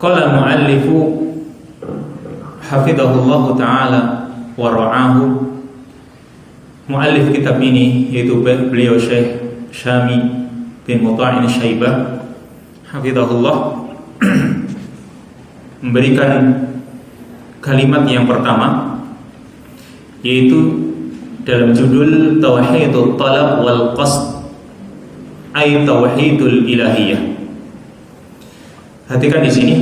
Qala al-mu'allifu hafidhahullahu ta'ala wa ra'ahu. Mu'allif kitab ini yaitu beliau Syekh Syami bin Muta'in Syaibah hafidhahullah memberikan kalimat yang pertama, yaitu dalam judul Tauhidul Talab wal Qasd, ay Tauhidul Ilahiyah. Perhatikan di sini,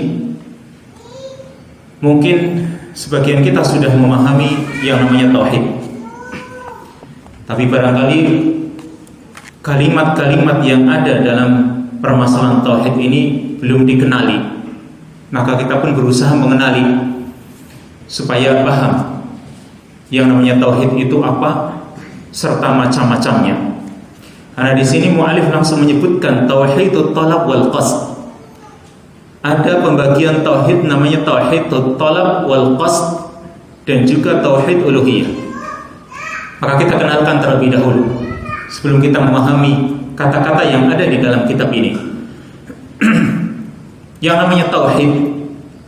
mungkin sebagian kita sudah memahami yang namanya tauhid, tapi barangkali kalimat-kalimat yang ada dalam permasalahan tauhid ini belum dikenali. Maka kita pun berusaha mengenali supaya paham yang namanya tauhid itu apa serta macam-macamnya. Karena di sini mu'alif langsung menyebutkan tauhidut talab wal qasd. Ada pembagian tauhid namanya tauhidut talab wal qasd dan juga tauhid uluhiyah. Maka kita kenalkan terlebih dahulu sebelum kita memahami kata-kata yang ada di dalam kitab ini. Yang namanya tauhid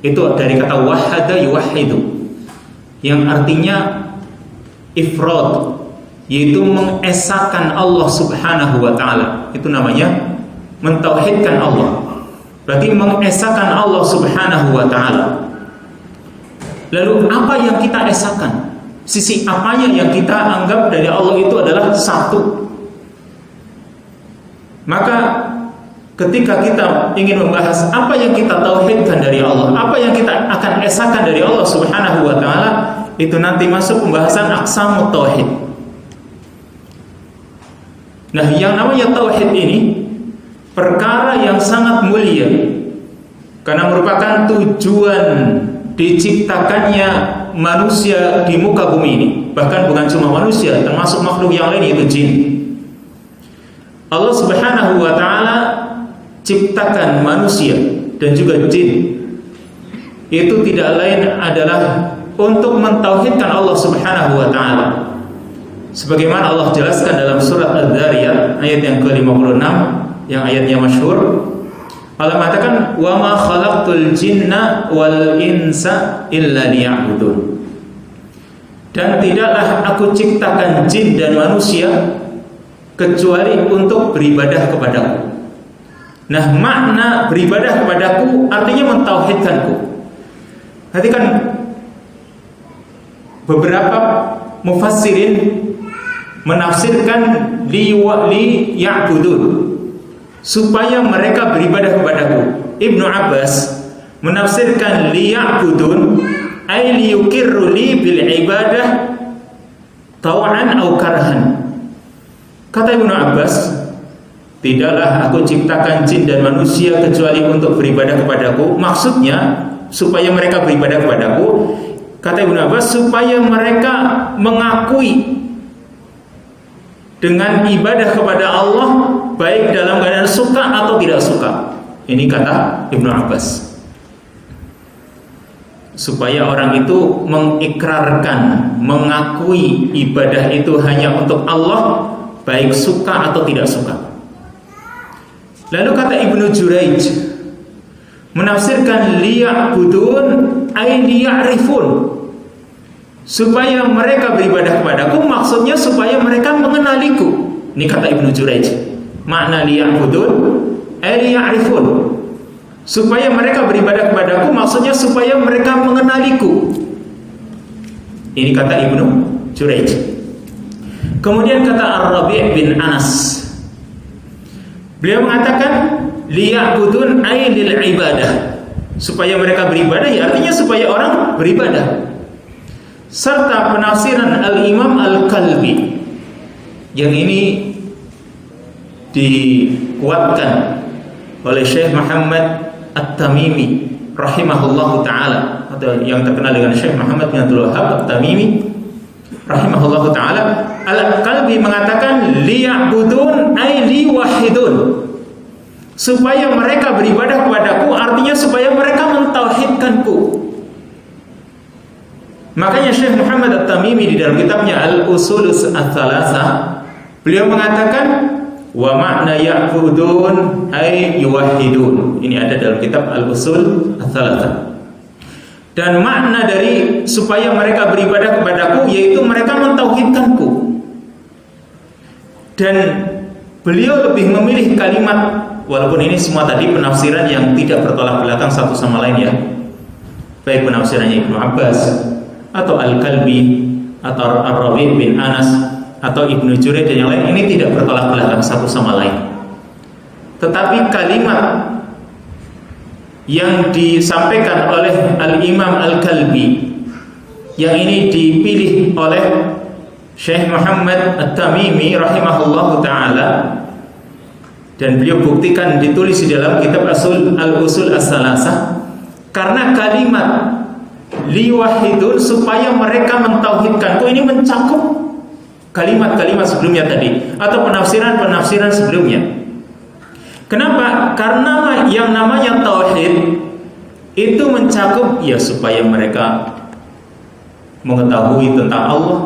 itu dari kata wahada yuwahhidu, yang artinya ifrad, yaitu mengesahkan Allah Subhanahu wa taala. Itu namanya mentauhidkan Allah. Berarti mengesahkan Allah Subhanahu wa taala. Lalu apa yang kita esahkan? Sisi apanya yang kita anggap dari Allah itu adalah satu? Maka ketika kita ingin membahas apa yang kita tauhidkan dari Allah, apa yang kita akan esahkan dari Allah Subhanahu wa taala, itu nanti masuk pembahasan aqsamut tauhid. Nah, yang namanya tauhid ini perkara yang sangat mulia, karena merupakan tujuan diciptakannya manusia di muka bumi ini. Bahkan bukan cuma manusia, termasuk makhluk yang lain, yaitu jin. Allah Subhanahu wa ta'ala ciptakan manusia dan juga jin itu tidak lain adalah untuk mentauhidkan Allah Subhanahu wa ta'ala. Sebagaimana Allah jelaskan dalam surat Adz-Dzariyat ayat yang ke-56, yang ayatnya masyhur. Allah mengatakan, "Wa ma khalaqtul jinna wal insa illa liya'budun." Dan tidaklah aku ciptakan jin dan manusia kecuali untuk beribadah kepadaku. Nah, makna beribadah kepadaku artinya mentauhidkanku. Perhatikan, beberapa mufassirin menafsirkan li ya'budun, supaya mereka beribadah kepadaku. Ibnu Abbas menafsirkan li ya'budun ay li yuqirru li bil ibadah taw'an aw karhan. Kata Ibnu Abbas, tidaklah aku ciptakan jin dan manusia kecuali untuk beribadah kepadaku. Maksudnya supaya mereka beribadah kepadaku. Kata Ibnu Abbas, supaya mereka mengakui dengan ibadah kepada Allah, baik dalam keadaan suka atau tidak suka. Ini kata Ibnu Abbas. Supaya orang itu mengikrarkan, mengakui ibadah itu hanya untuk Allah, baik suka atau tidak suka. Lalu kata Ibnu Jurayj menafsirkan liya'budun ay liya'rifun, supaya mereka beribadah kepadaku, maksudnya supaya mereka mengenaliku. Ini kata Ibnu Jurayj. Makna liya'budun ay liya'rifun, supaya mereka beribadah kepadaku, maksudnya supaya mereka mengenaliku. Ini kata Ibnu Jurayj. Kemudian kata Ar-Rabi' bin Anas, beliau mengatakan liya'budun ay lil ibadah, supaya mereka beribadah, ya artinya supaya orang beribadah. Serta penafsiran Al-Imam Al-Kalbi yang ini dikuatkan oleh Syekh Muhammad At-Tamimi rahimahullahu ta'ala, atau yang terkenal dengan Syekh Muhammad bin Abdul Wahhab At-Tamimi rahimahullahu ta'ala. Al-Kalbi mengatakan liya'budun ay liwahidun, supaya mereka beribadah kepadaku, artinya supaya mereka mentauhidkanku. Makanya Syekh Muhammad At-Tamimi di dalam kitabnya Al-Usulus Ats-Tsalatsah, beliau mengatakan Wa makna ya'budun ay yuwahhidun. Ini ada dalam kitab Al-Usul Ats-Tsalatsah. Dan makna dari supaya mereka beribadah kepadaku yaitu mereka mentauhidkanku. Dan beliau lebih memilih kalimat, walaupun ini semua tadi penafsiran yang tidak bertolak belakang satu sama lain ya, baik penafsirannya Ibnu Abbas atau Al-Kalbi atau Ar-Rabi' bin Anas atau Ibnu Jurayj dan yang lain, ini tidak bertolak belakang satu sama lain. Tetapi kalimat yang disampaikan oleh Al-Imam Al-Kalbi yang ini dipilih oleh Syekh Muhammad At-Tamimi rahimahullahu ta'ala, dan beliau buktikan ditulis di dalam kitab Al-Usul Ats-Tsalatsah, karena kalimat liwahidun supaya mereka mentauhidkanku ini mencakup kalimat-kalimat sebelumnya tadi atau penafsiran-penafsiran sebelumnya. Kenapa? Karena yang namanya tauhid itu mencakup ya supaya mereka mengetahui tentang Allah,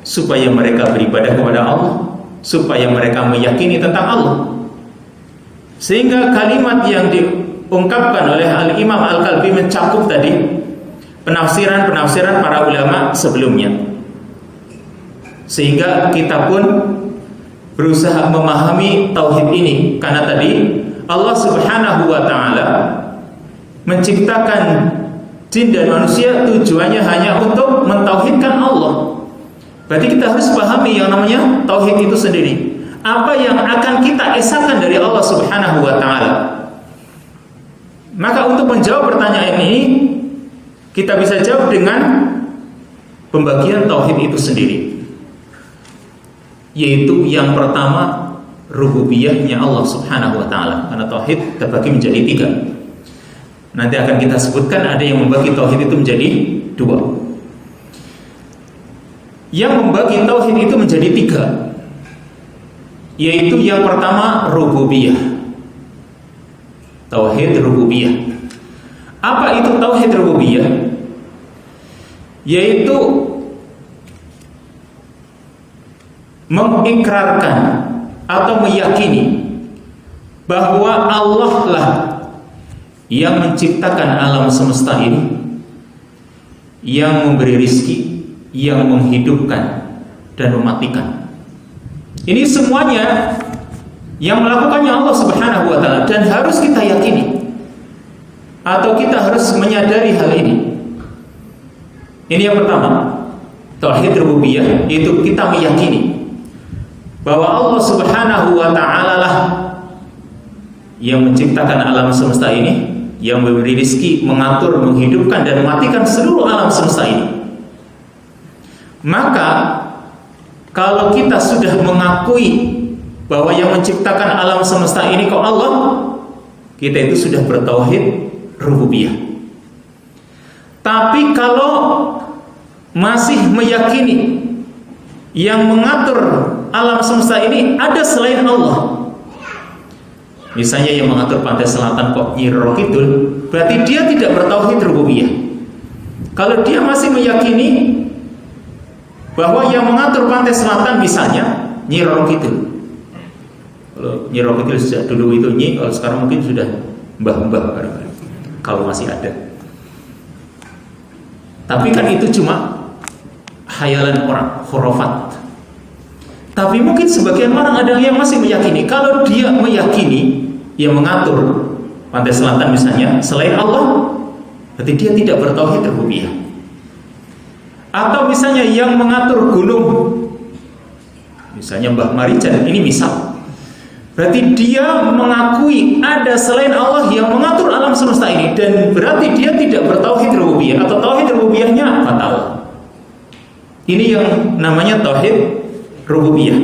supaya mereka beribadah kepada Allah, supaya mereka meyakini tentang Allah. Sehingga kalimat yang diungkapkan oleh Al-Imam Al-Kalbi mencakup tadi penafsiran-penafsiran para ulama sebelumnya. Sehingga kita pun berusaha memahami tauhid ini, karena tadi Allah Subhanahu wa taala menciptakan jin dan manusia tujuannya hanya untuk mentauhidkan Allah. Berarti kita harus pahami yang namanya tauhid itu sendiri. Apa yang akan kita esakan dari Allah Subhanahu wa taala? Maka untuk menjawab pertanyaan ini, kita bisa jawab dengan pembagian tauhid itu sendiri. Yaitu yang pertama rububiyahnya Allah Subhanahu wa taala. Karena tauhid terbagi menjadi 3. Nanti akan kita sebutkan ada yang membagi tauhid itu menjadi 2. Yang membagi tauhid itu menjadi 3. Yaitu yang pertama rububiyah. Tauhid rububiyah. Apa itu tauhid rububiyah? Yaitu mengikrarkan atau meyakini bahwa Allah lah yang menciptakan alam semesta ini, yang memberi rizki, yang menghidupkan dan mematikan. Ini semuanya yang melakukannya Allah Subhanahu wa taala, dan harus kita yakini atau kita harus menyadari hal ini. Ini yang pertama, tauhid rububiyah, itu kita meyakini bahwa Allah Subhanahu wa ta'ala lah yang menciptakan alam semesta ini, yang memberi rizki, mengatur, menghidupkan dan mematikan seluruh alam semesta ini. Maka kalau kita sudah mengakui bahwa yang menciptakan alam semesta ini kok Allah, kita itu sudah bertauhid rububiyah. Tapi kalau masih meyakini yang mengatur alam semesta ini ada selain Allah, misalnya yang mengatur pantai selatan kok Nyi Roro Kidul, berarti dia tidak bertauhid rububiyah. Kalau dia masih meyakini bahwa yang mengatur pantai selatan misalnya Nyi Roro Kidul, kalau Nyi Roro Kidul sejak dulu itu Nyi, kalau sekarang mungkin sudah mbah-mbah kalau masih ada. Tapi kan itu cuma khayalan orang, khurafat. Tapi mungkin sebagian orang ada yang masih meyakini, kalau dia meyakini yang mengatur pantai selatan misalnya selain Allah, berarti dia tidak bertauhid rububiyah. Atau misalnya yang mengatur gunung, misalnya Mbah Marijan, ini misal, berarti dia mengakui ada selain Allah yang mengatur alam semesta ini, dan berarti dia tidak bertauhid rububiyah, atau tauhid rububiyahnya fatal. Ini yang namanya tauhid rububiyah.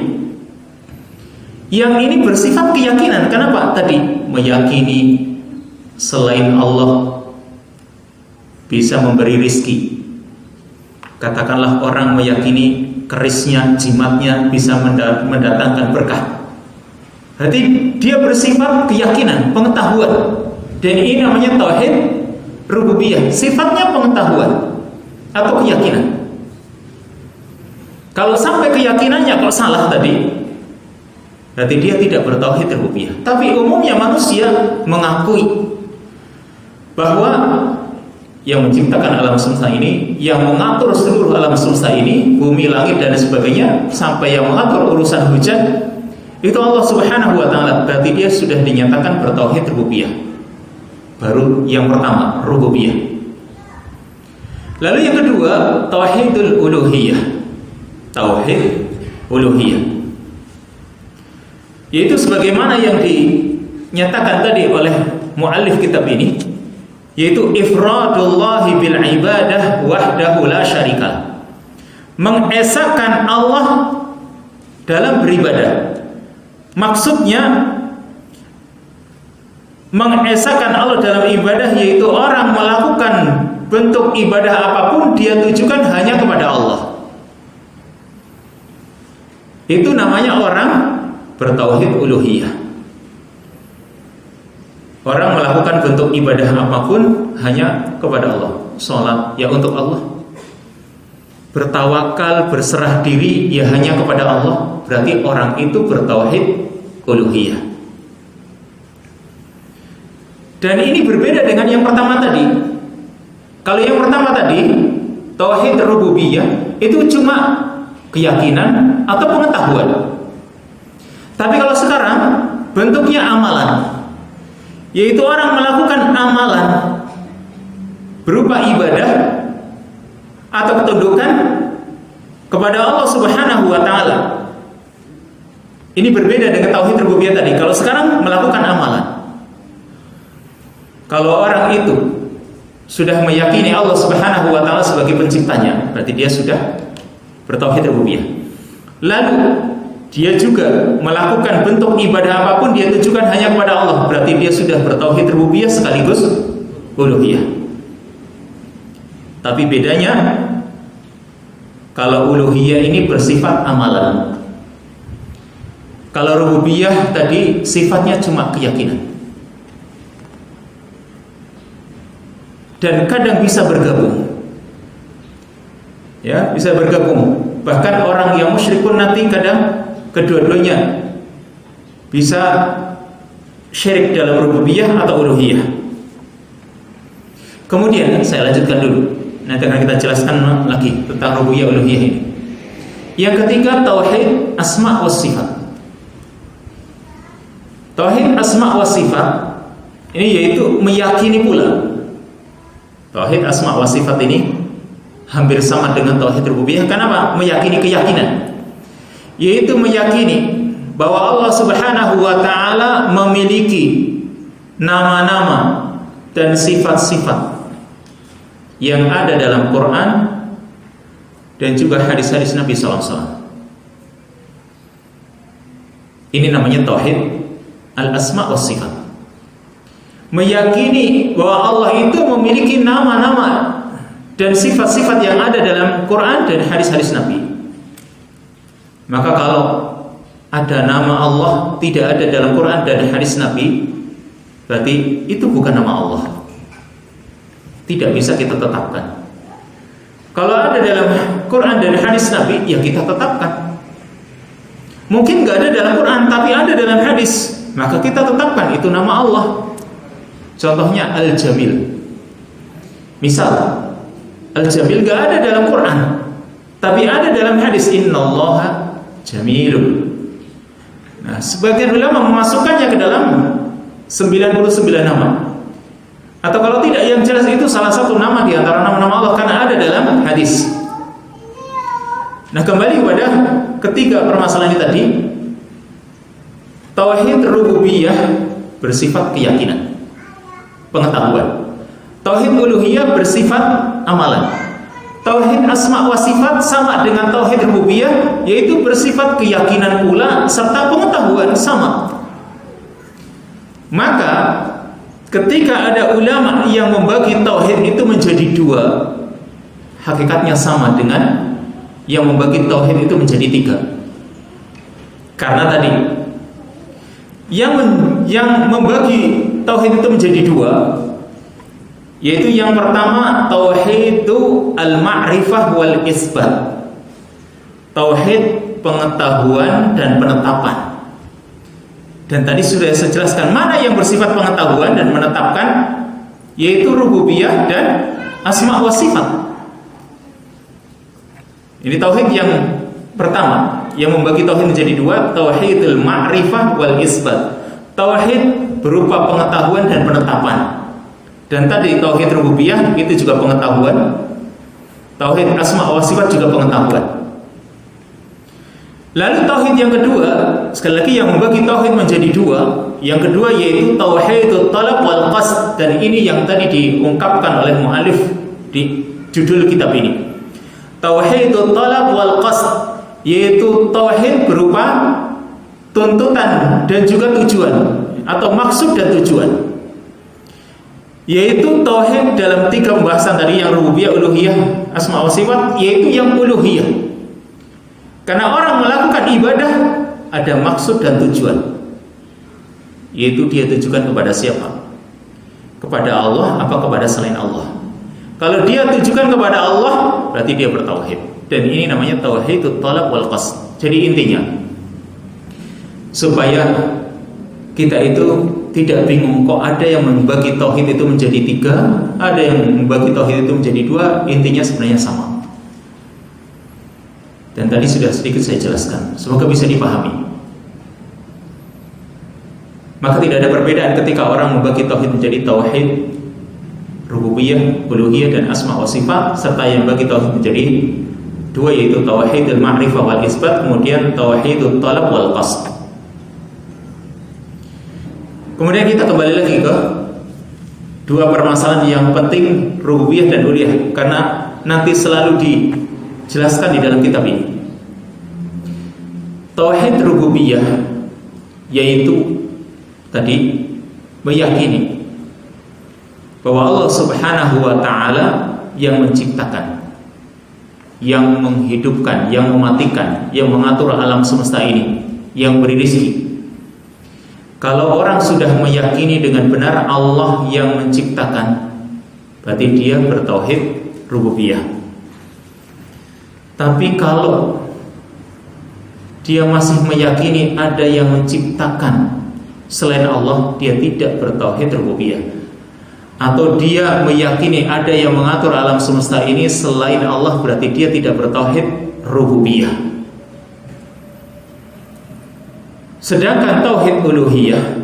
Yang ini bersifat keyakinan. Kenapa? Tadi meyakini selain Allah bisa memberi rizki. Katakanlah orang meyakini kerisnya, jimatnya bisa mendatangkan berkah. Berarti dia bersifat keyakinan, pengetahuan. Dan ini namanya tauhid rububiyah. Sifatnya pengetahuan atau keyakinan. Kalau sampai keyakinannya kok salah tadi, berarti dia tidak bertauhid rububiyah. Tapi umumnya manusia mengakui bahwa yang menciptakan alam semesta ini, yang mengatur seluruh alam semesta ini, bumi, langit dan sebagainya, sampai yang mengatur urusan hujan, itu Allah Subhanahu wa taala. Berarti dia sudah dinyatakan bertauhid rububiyah. Baru yang pertama, rububiyah. Lalu yang kedua, tauhidul uluhiyah. Tauhid uluhiyah, yaitu sebagaimana yang dinyatakan tadi oleh muallif kitab ini, yaitu ifradullahi bil ibadah wahdahu la syarika. Mengesahkan Allah dalam beribadah. Maksudnya mengesahkan Allah dalam ibadah, yaitu orang melakukan bentuk ibadah apapun dia tujukan hanya kepada Allah. Itu namanya orang bertauhid uluhiyah. Orang melakukan bentuk ibadah apapun hanya kepada Allah. Sholat ya untuk Allah. Bertawakal, berserah diri ya hanya kepada Allah. Berarti orang itu bertauhid uluhiyah. Dan ini berbeda dengan yang pertama tadi. Kalau yang pertama tadi, tauhid rububiyah, itu cuma keyakinan atau pengetahuan. Tapi kalau sekarang bentuknya amalan, yaitu orang melakukan amalan berupa ibadah atau ketundukan kepada Allah Subhanahu wa taala. Ini berbeda dengan tauhid rububiyah tadi. Kalau sekarang melakukan amalan. Kalau orang itu sudah meyakini Allah Subhanahu wa taala sebagai penciptanya, berarti dia sudah bertauhid rububiyah. Lalu dia juga melakukan bentuk ibadah apapun dia tujukan hanya kepada Allah, berarti dia sudah bertauhid rububiyah sekaligus uluhiyah. Tapi bedanya, kalau uluhiyah ini bersifat amalan, kalau rububiyah tadi sifatnya cuma keyakinan. Dan kadang bisa bergabung. Ya, bisa bergabung. Bahkan orang yang musyrik pun nanti kadang kedua-duanya bisa syirik dalam rububiyah atau uluhiyah. Kemudian saya lanjutkan dulu. Nanti akan kita jelaskan lagi tentang rububiyah uluhiyah ini. Yang ketiga, tauhid asma wa sifat. Tauhid asma wa sifat ini yaitu meyakini pula. Tauhid asma wa sifat ini hampir sama dengan tauhid rububiyah. Kenapa? Meyakini keyakinan, yaitu meyakini bahwa Allah Subhanahu wa taala memiliki nama-nama dan sifat-sifat yang ada dalam Quran dan juga hadis-hadis Nabi sallallahu alaihi wasallam. Ini namanya tauhid al-asma wa sifat. Meyakini bahwa Allah itu memiliki nama-nama dan sifat-sifat yang ada dalam Quran dan hadis-hadis Nabi. Maka kalau ada nama Allah tidak ada dalam Quran dan hadis Nabi, berarti itu bukan nama Allah. Tidak bisa kita tetapkan. Kalau ada dalam Quran dan hadis Nabi, ya kita tetapkan. Mungkin nggak ada dalam Quran tapi ada dalam hadis, maka kita tetapkan itu nama Allah. Contohnya Al-Jamil. Misal Al-Jamil nggak ada dalam Quran tapi ada dalam hadis, Innallaha Jamilun. Nah, sebagian ulama memasukkannya ke dalam 99 nama. Atau kalau tidak, yang jelas itu salah satu nama di antara nama-nama Allah karena ada dalam hadis. Nah, kembali kepada ketiga permasalahan ini tadi. Tauhid rububiyah bersifat keyakinan, pengetahuan. Tauhid uluhiyah bersifat amalan. Tauhid asma wa sifat sama dengan tauhid rububiyah, yaitu bersifat keyakinan pula serta pengetahuan sama. Maka ketika ada ulama yang membagi tauhid itu menjadi dua, hakikatnya sama dengan yang membagi tauhid itu menjadi tiga. Karena tadi yang membagi tauhid itu menjadi dua, yaitu yang pertama tauhidu al-ma'rifah wal isbat. Tauhid pengetahuan dan penetapan. Dan tadi sudah saya jelaskan mana yang bersifat pengetahuan dan menetapkan, yaitu rububiyah dan asma wa sifat. Ini tauhid yang pertama, yang membagi tauhid menjadi dua, tauhidul ma'rifah wal isbat. Tauhid berupa pengetahuan dan penetapan. Dan tadi tauhid rububiyah itu juga pengetahuan. Tauhid asma wa sifat juga pengetahuan. Lalu tauhid yang kedua, sekali lagi yang membagi tauhid menjadi dua. Yang kedua yaitu tauhidut talab wal qasd, dan ini yang tadi diungkapkan oleh muallif di judul kitab ini. Tauhidut talab wal qasd, yaitu tauhid berupa tuntutan dan juga tujuan, atau maksud dan tujuan. Yaitu tauhid dalam tiga pembahasan tadi, yang rububiyah, uluhiyah, asma wa sifat, yaitu yang uluhiyah. Karena orang melakukan ibadah ada maksud dan tujuan, yaitu dia tujukan kepada siapa? Kepada Allah apa kepada selain Allah? Kalau dia tujukan kepada Allah, berarti dia bertauhid. Dan ini namanya tauhidut talab wal qasd. Jadi intinya, supaya kita itu tidak bingung, kok ada yang membagi tauhid itu menjadi tiga, ada yang membagi tauhid itu menjadi dua, intinya sebenarnya sama. Dan tadi sudah sedikit saya jelaskan, semoga bisa dipahami. Maka tidak ada perbedaan ketika orang membagi tauhid menjadi tauhid rububiyah, uluhiyah, dan asma wa sifat, serta yang bagi tauhid menjadi dua, yaitu tauhidul ma'rifah wal isbat, kemudian tauhidut talab wal qasd. Kemudian kita kembali lagi ke dua permasalahan yang penting, rububiyah dan uluhiyah, karena nanti selalu dijelaskan di dalam kitab ini. Tauhid rububiyah yaitu tadi meyakini bahwa Allah Subhanahu wa ta'ala yang menciptakan, yang menghidupkan, yang mematikan, yang mengatur alam semesta ini, yang beri rezeki. Kalau orang sudah meyakini dengan benar Allah yang menciptakan, berarti dia bertauhid rububiyah. Tapi kalau dia masih meyakini ada yang menciptakan selain Allah, dia tidak bertauhid rububiyah. Atau dia meyakini ada yang mengatur alam semesta ini selain Allah, berarti dia tidak bertauhid rububiyah. Sedangkan tauhid uluhiyah,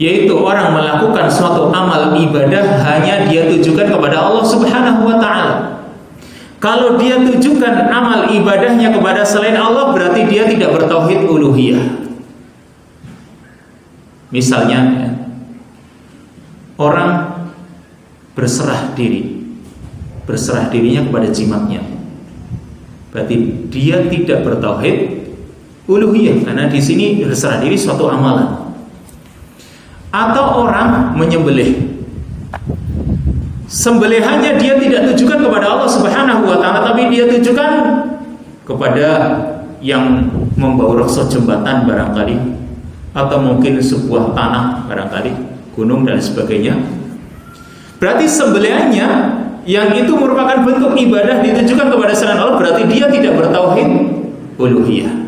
yaitu orang melakukan suatu amal ibadah hanya dia tujukan kepada Allah Subhanahu wa ta'ala. Kalau dia tujukan amal ibadahnya kepada selain Allah, berarti dia tidak bertauhid uluhiyah. Misalnya, orang berserah dirinya kepada jimatnya, berarti dia tidak bertauhid uluhiyah, karena di sini berserah diri suatu amalan. Atau orang menyembelih, sembelihannya dia tidak tujukan kepada Allah Subhanahu wa ta'ala, tapi dia tujukan kepada yang membawa rokso jembatan barangkali, atau mungkin sebuah tanah barangkali, gunung dan sebagainya. Berarti sembelihannya yang itu merupakan bentuk ibadah ditujukan kepada selain Allah, berarti dia tidak bertauhid uluhiyah.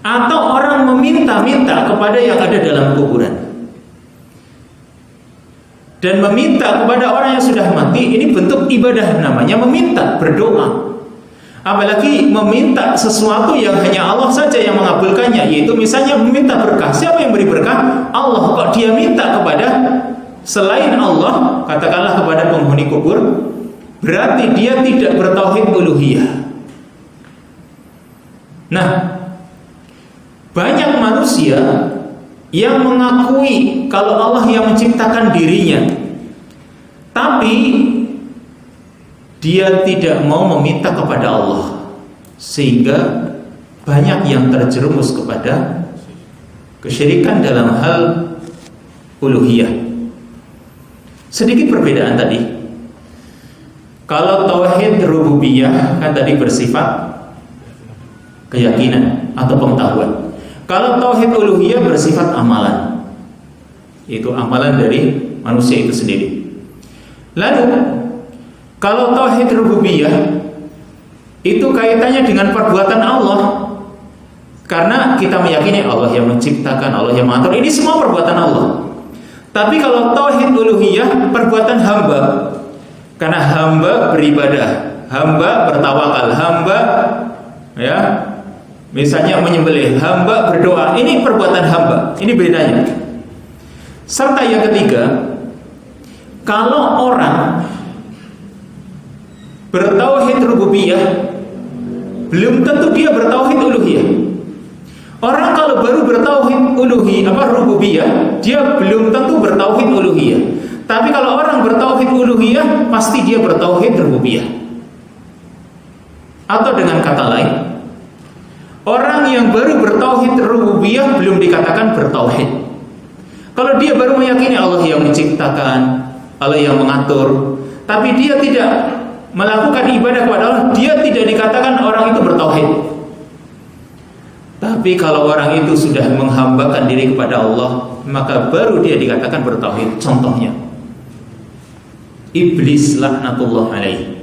Atau orang meminta-minta kepada yang ada dalam kuburan, dan meminta kepada orang yang sudah mati, ini bentuk ibadah, namanya meminta, berdoa. Apalagi meminta sesuatu yang hanya Allah saja yang mengabulkannya, yaitu misalnya meminta berkah. Siapa yang beri berkah? Allah. Kok dia minta kepada selain Allah, katakanlah kepada penghuni kubur, berarti dia tidak bertauhid uluhiyah. Nah, banyak manusia yang mengakui kalau Allah yang menciptakan dirinya, tapi dia tidak mau meminta kepada Allah, sehingga banyak yang terjerumus kepada kesyirikan dalam hal uluhiyah. Sedikit perbedaan tadi. Kalau tauhid rububiyah kan tadi bersifat keyakinan atau pengetahuan. Kalau tauhid uluhiyah bersifat amalan, itu amalan dari manusia itu sendiri. Lalu kalau tauhid rububiyah itu kaitannya dengan perbuatan Allah, Karena kita meyakini Allah yang menciptakan, Allah yang mengatur, ini semua perbuatan Allah. Tapi kalau tauhid uluhiyah, perbuatan hamba. Karena hamba beribadah, hamba bertawakal, hamba ya, misalnya menyembelih, hamba berdoa. Ini perbuatan hamba. Ini bedanya. Serta yang ketiga, kalau orang bertauhid rububiyah, belum tentu dia bertauhid uluhiyah. Orang kalau baru bertauhid rububiyah, dia belum tentu bertauhid uluhiyah. Tapi kalau orang bertauhid uluhiyah, pasti dia bertauhid rububiyah. Atau dengan kata lain, orang yang baru bertauhid rububiyah belum dikatakan bertauhid. Kalau dia baru meyakini Allah yang menciptakan, Allah yang mengatur, tapi dia tidak melakukan ibadah kepada Allah, dia tidak dikatakan orang itu bertauhid. Tapi kalau orang itu sudah menghambakan diri kepada Allah, maka baru dia dikatakan bertauhid. Contohnya Iblis laknatullah alaih.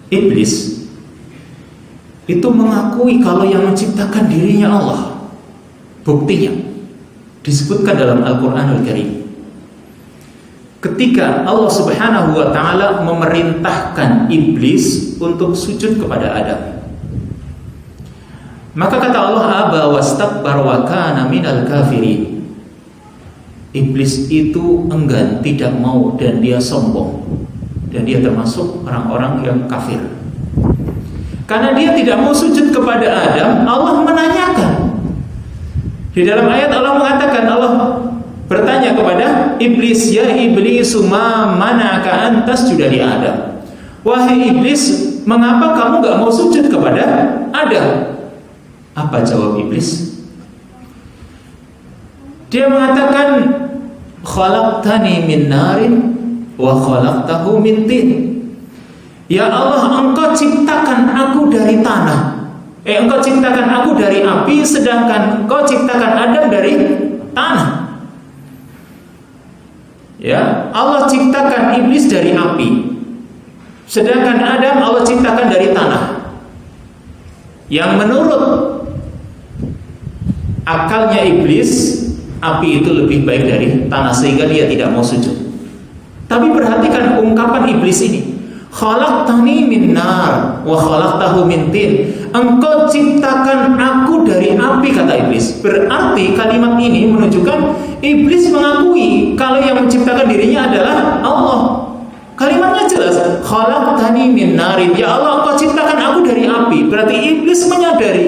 Iblis itu mengakui kalau yang menciptakan dirinya Allah. Buktinya disebutkan dalam Al-Quranul Karim. Ketika Allah Subhanahu wa ta'ala memerintahkan Iblis untuk sujud kepada Adam, maka kata Allah, aba wastakbar wa kana minal kafirin. Iblis itu enggan, tidak mau, dan dia sombong, dan dia termasuk orang-orang yang kafir. Karena dia tidak mau sujud kepada Adam, Allah menanyakan. Di dalam ayat Allah mengatakan, Allah bertanya kepada Iblis, ya Iblisu ma mana'aka an tasjuda li Adam. Wahai Iblis, mengapa kamu gak mau sujud kepada Adam? Apa jawab Iblis? Dia mengatakan, khalaqtani min narin wa khalaqtahu min tin. Ya Allah, engkau ciptakan aku dari tanah. Engkau ciptakan aku dari api, sedangkan engkau ciptakan Adam dari tanah. Ya, Allah ciptakan Iblis dari api, sedangkan Adam Allah ciptakan dari tanah. Yang menurut akalnya Iblis, api itu lebih baik dari tanah, sehingga dia tidak mau sujud. Tapi perhatikan ungkapan Iblis ini, khalaqtani min nar wa khalaqtahu min tin. Engkau ciptakan aku dari api, kata Iblis. Berarti kalimat ini menunjukkan Iblis mengakui kalau yang menciptakan dirinya adalah Allah. Kalimatnya jelas, khalaqtani min narin. Ya Allah, engkau ciptakan aku dari api. Berarti Iblis menyadari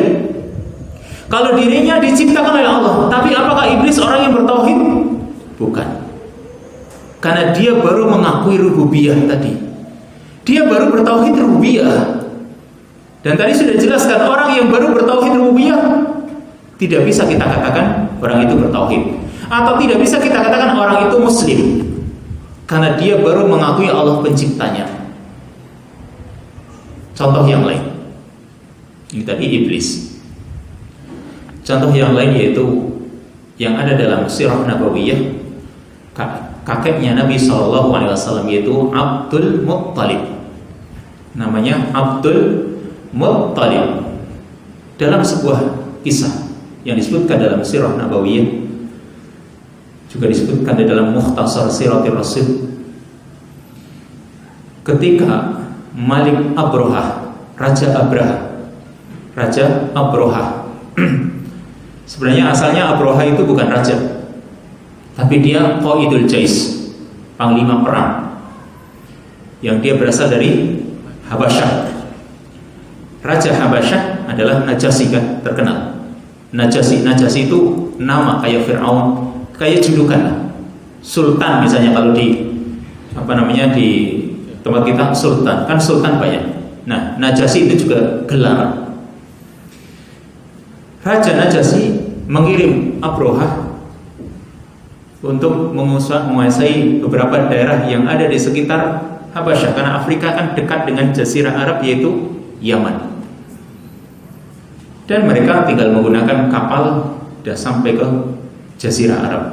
kalau dirinya diciptakan oleh Allah. Tapi apakah Iblis orang yang bertauhid? Bukan. Karena dia baru mengakui rububiyah tadi. Dia baru bertauhid rububiyah. Dan tadi sudah jelaskan, orang yang baru bertauhid rububiyah tidak bisa kita katakan orang itu bertauhid, atau tidak bisa kita katakan orang itu muslim, karena dia baru mengakui Allah penciptanya. Contoh yang lain, ini tadi Iblis. Contoh yang lain yaitu yang ada dalam sirah nabawiyah, kakeknya Nabi SAW, yaitu Abdul Muttalib. Namanya Abdul Muttalib. Dalam sebuah kisah yang disebutkan dalam sirah nabawiyah, juga disebutkan di dalam Mukhtasar Siratir Rasul, ketika Malik Abrohah, Raja Abrohah sebenarnya asalnya Abrohah itu bukan raja, tapi dia Qaidul Jais, panglima perang, yang dia berasal dari Habasyah. Raja Habasyah adalah Najasyi, kan terkenal. Najasyi itu nama kayak Fir'aun, kayak julukan Sultan misalnya. Kalau di di tempat kita Sultan, kan Sultan banyak. Nah, Najasyi itu juga gelar. Raja Najasyi mengirim Abrohah untuk menguasai beberapa daerah yang ada di sekitar Habasyah, karena Afrika kan dekat dengan Jazirah Arab, yaitu Yaman. Dan mereka tinggal menggunakan kapal dan sampai ke Jazirah Arab.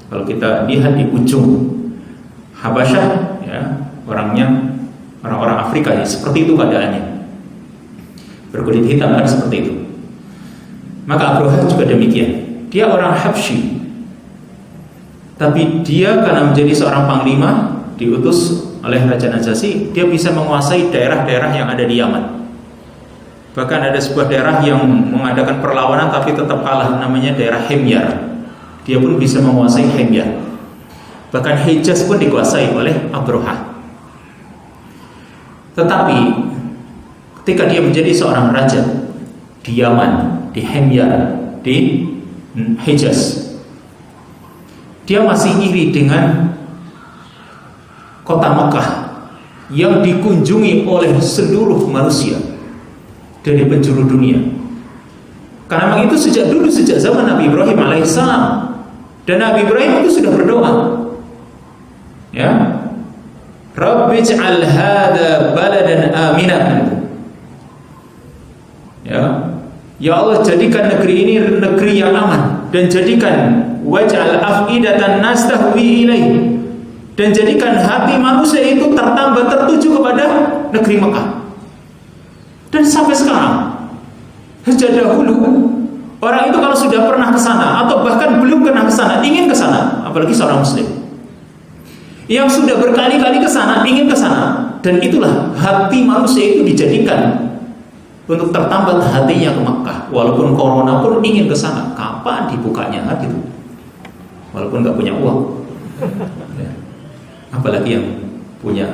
Kalau kita lihat di ujung Habasyah, ya, orang-orang Afrika ya, seperti itu keadaannya, berkulit hitam, kan seperti itu. Maka Abraha juga demikian. Dia orang Habsyi, tapi dia karena menjadi seorang panglima, diutus oleh Raja Najasyi, dia bisa menguasai daerah-daerah yang ada di Yaman. Bahkan ada sebuah daerah yang mengadakan perlawanan tapi tetap kalah, namanya daerah Himyar. Dia pun bisa menguasai Himyar. Bahkan Hijaz pun dikuasai oleh Abraha. Tetapi ketika dia menjadi seorang raja di Yaman, di Himyar, di Hijaz, dia masih iri dengan kota Mekah yang dikunjungi oleh seluruh manusia dari penjuru dunia. Karena memang itu sejak dulu, sejak zaman Nabi Ibrahim alaihissalam. Dan Nabi Ibrahim itu sudah berdoa, ya, Rabbij'al hadha baladan aminan. Ya Allah, jadikan negeri ini negeri yang aman, dan jadikan waj'al af'idatan nas tahwi ilaihi, dan jadikan hati manusia itu tertambah tertuju kepada negeri Mekah. Dan sampai sekarang, sejak dahulu, orang itu kalau sudah pernah ke sana atau bahkan belum pernah ke sana, ingin ke sana, apalagi seorang muslim yang sudah berkali-kali ke sana, ingin ke sana. Dan itulah hati manusia itu dijadikan untuk tertambat hatinya ke Mekah. Walaupun corona pun ingin ke sana. Kapan dibukanya hati itu? Walaupun nggak punya uang. Ya. Apalagi yang punya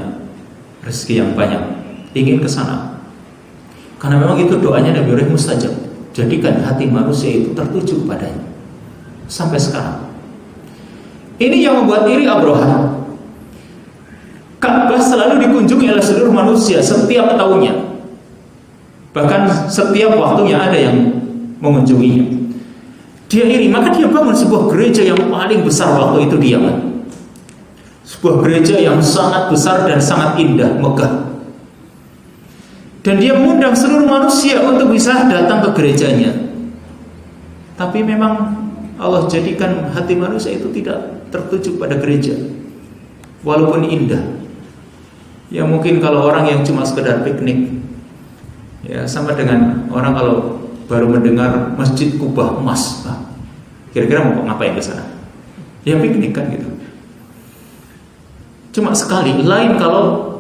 rezeki yang banyak, ingin ke sana. Karena memang itu doanya Nabi Ibrahim mustajab. Jadikan hati manusia itu tertuju kepadanya. Sampai sekarang. Ini yang membuat iri Abraha. Ka'bah selalu dikunjungi oleh seluruh manusia setiap tahunnya. Bahkan setiap waktunya ada yang mengunjunginya. Dia iri, maka dia bangun sebuah gereja yang paling besar waktu itu di Yaman. Sebuah gereja yang sangat besar dan sangat indah, megah. Dan dia mengundang seluruh manusia untuk bisa datang ke gerejanya. Tapi memang Allah jadikan hati manusia itu tidak tertuju pada gereja, walaupun indah. Ya mungkin kalau orang yang cuma sekedar piknik, ya sama dengan orang kalau baru mendengar Masjid Kubah emas, kira-kira mau ngapain ke sana? Ya piknik kan gitu. Cuma sekali. Lain kalau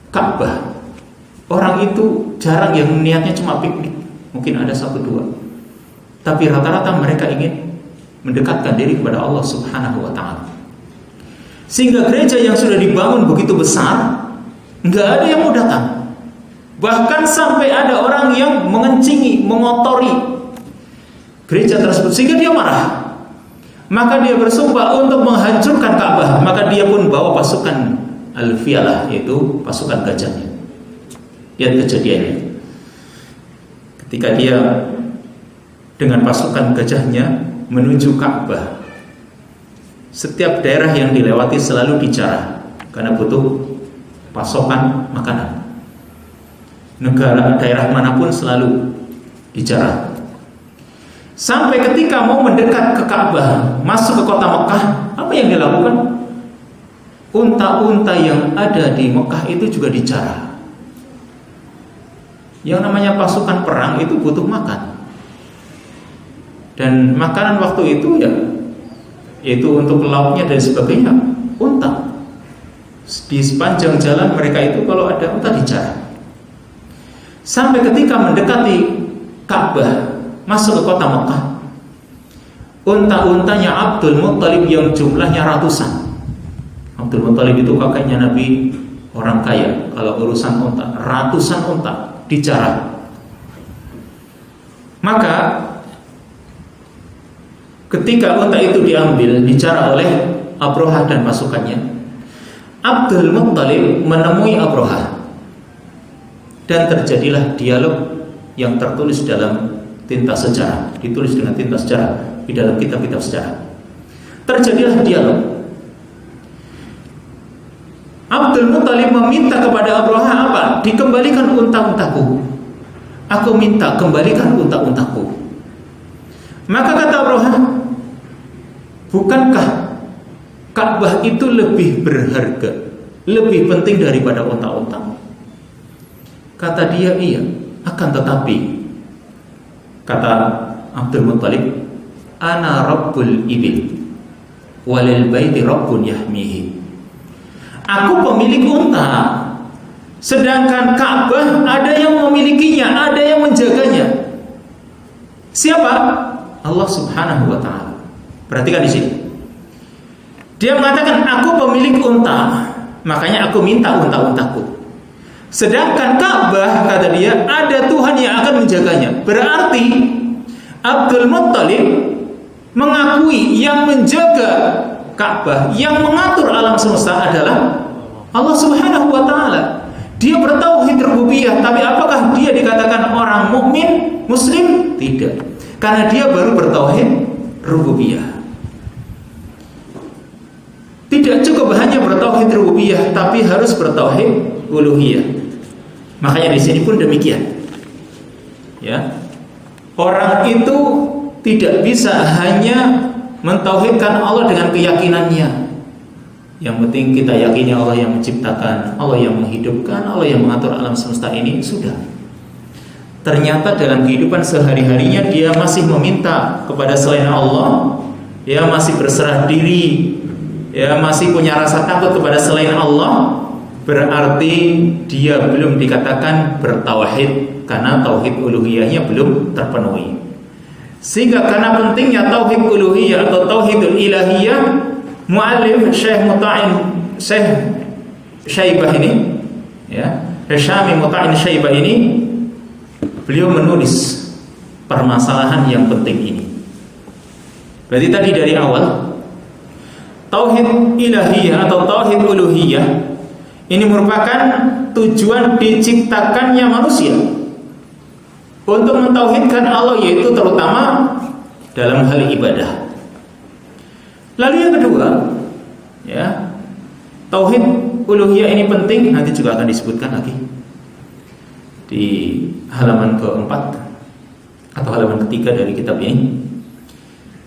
Ka'bah, orang itu jarang yang niatnya cuma piknik. Mungkin ada 1-2, tapi rata-rata mereka ingin mendekatkan diri kepada Allah Subhanahu wa ta'ala. Sehingga gereja yang sudah dibangun begitu besar, nggak ada yang mau datang. Bahkan sampai ada orang yang mengencingi, mengotori gereja tersebut, sehingga dia marah. Maka dia bersumpah untuk menghancurkan Ka'bah. Maka dia pun bawa pasukan Al-Fiyalah, yaitu pasukan gajahnya. Lihat kejadiannya. Ketika dia dengan pasukan gajahnya menuju Ka'bah, setiap daerah yang dilewati selalu dijarah karena butuh pasokan makanan. Daerah manapun selalu dijarah. Sampai ketika mau mendekat ke Ka'bah, masuk ke kota Mekah, apa yang dilakukan? Unta-unta yang ada di Mekah itu juga dijarah. Yang namanya pasukan perang itu butuh makan. Dan makanan waktu itu ya, yaitu untuk lauknya dan sebagainya, unta. Di sepanjang jalan mereka itu kalau ada unta dijarah. Sampai ketika mendekati Ka'bah, masuk ke kota Mekah, unta-untanya Abdul Muttalib yang jumlahnya ratusan. Abdul Muttalib itu kakaknya Nabi, orang kaya. Kalau urusan unta, ratusan unta dijarah. Maka ketika unta itu diambil, dijarah oleh Abraha dan pasukannya, Abdul Muttalib menemui Abraha, dan terjadilah dialog yang tertulis dalam tinta sejarah, ditulis dengan tinta sejarah di dalam kitab-kitab sejarah. Terjadilah dialog. Abdul Muttalib meminta kepada Abraha apa? Dikembalikan unta-untaku. Aku minta kembalikan unta-untaku. Maka kata Abraha, bukankah Ka'bah itu lebih berharga, lebih penting daripada unta-unta? Kata dia, iya. Akan tetapi, kata Abdul Muttalib, ana rabbul ibil walil baiti rabbun yahmihi. Aku pemilik unta, sedangkan Ka'bah ada yang memilikinya, ada yang menjaganya. Siapa? Allah Subhanahu wa taala. Perhatikan di sini. Dia mengatakan, aku pemilik unta, makanya aku minta unta-untaku. Sedangkan Ka'bah, kata dia, ada Tuhan yang akan menjaganya. Berarti Abdul Muttalib mengakui yang menjaga Ka'bah, yang mengatur alam semesta adalah Allah Subhanahu wa taala. Dia bertauhid rububiyah, tapi apakah dia dikatakan orang mukmin, muslim? Tidak. Karena dia baru bertauhid rububiyah. Tidak cukup hanya bertauhid rububiyah, tapi harus bertauhid uluhiyah. Makanya di sini pun demikian. Ya. Orang itu tidak bisa hanya mentauhidkan Allah dengan keyakinannya. Yang penting kita yakini Allah yang menciptakan, Allah yang menghidupkan, Allah yang mengatur alam semesta ini, sudah. Ternyata dalam kehidupan sehari-harinya dia masih meminta kepada selain Allah, dia masih berserah diri, ya masih punya rasa takut kepada selain Allah. Berarti dia belum dikatakan bertauhid, karena tauhid uluhiyahnya belum terpenuhi. Sehingga karena pentingnya tauhid uluhiyah atau tauhidul ilahiyah, muallif Syekh Muta'in Syekh Syaibah ini, ya, Syami Muta'in Syaibah ini, beliau menulis permasalahan yang penting ini. Berarti tadi dari awal tauhid ilahiyah atau tauhid uluhiyah ini merupakan tujuan diciptakannya manusia untuk mentauhidkan Allah, yaitu terutama dalam hal ibadah. Lalu yang kedua, ya, tauhid uluhiyah ini penting, nanti juga akan disebutkan lagi di halaman keempat atau halaman ketiga dari kitab ini.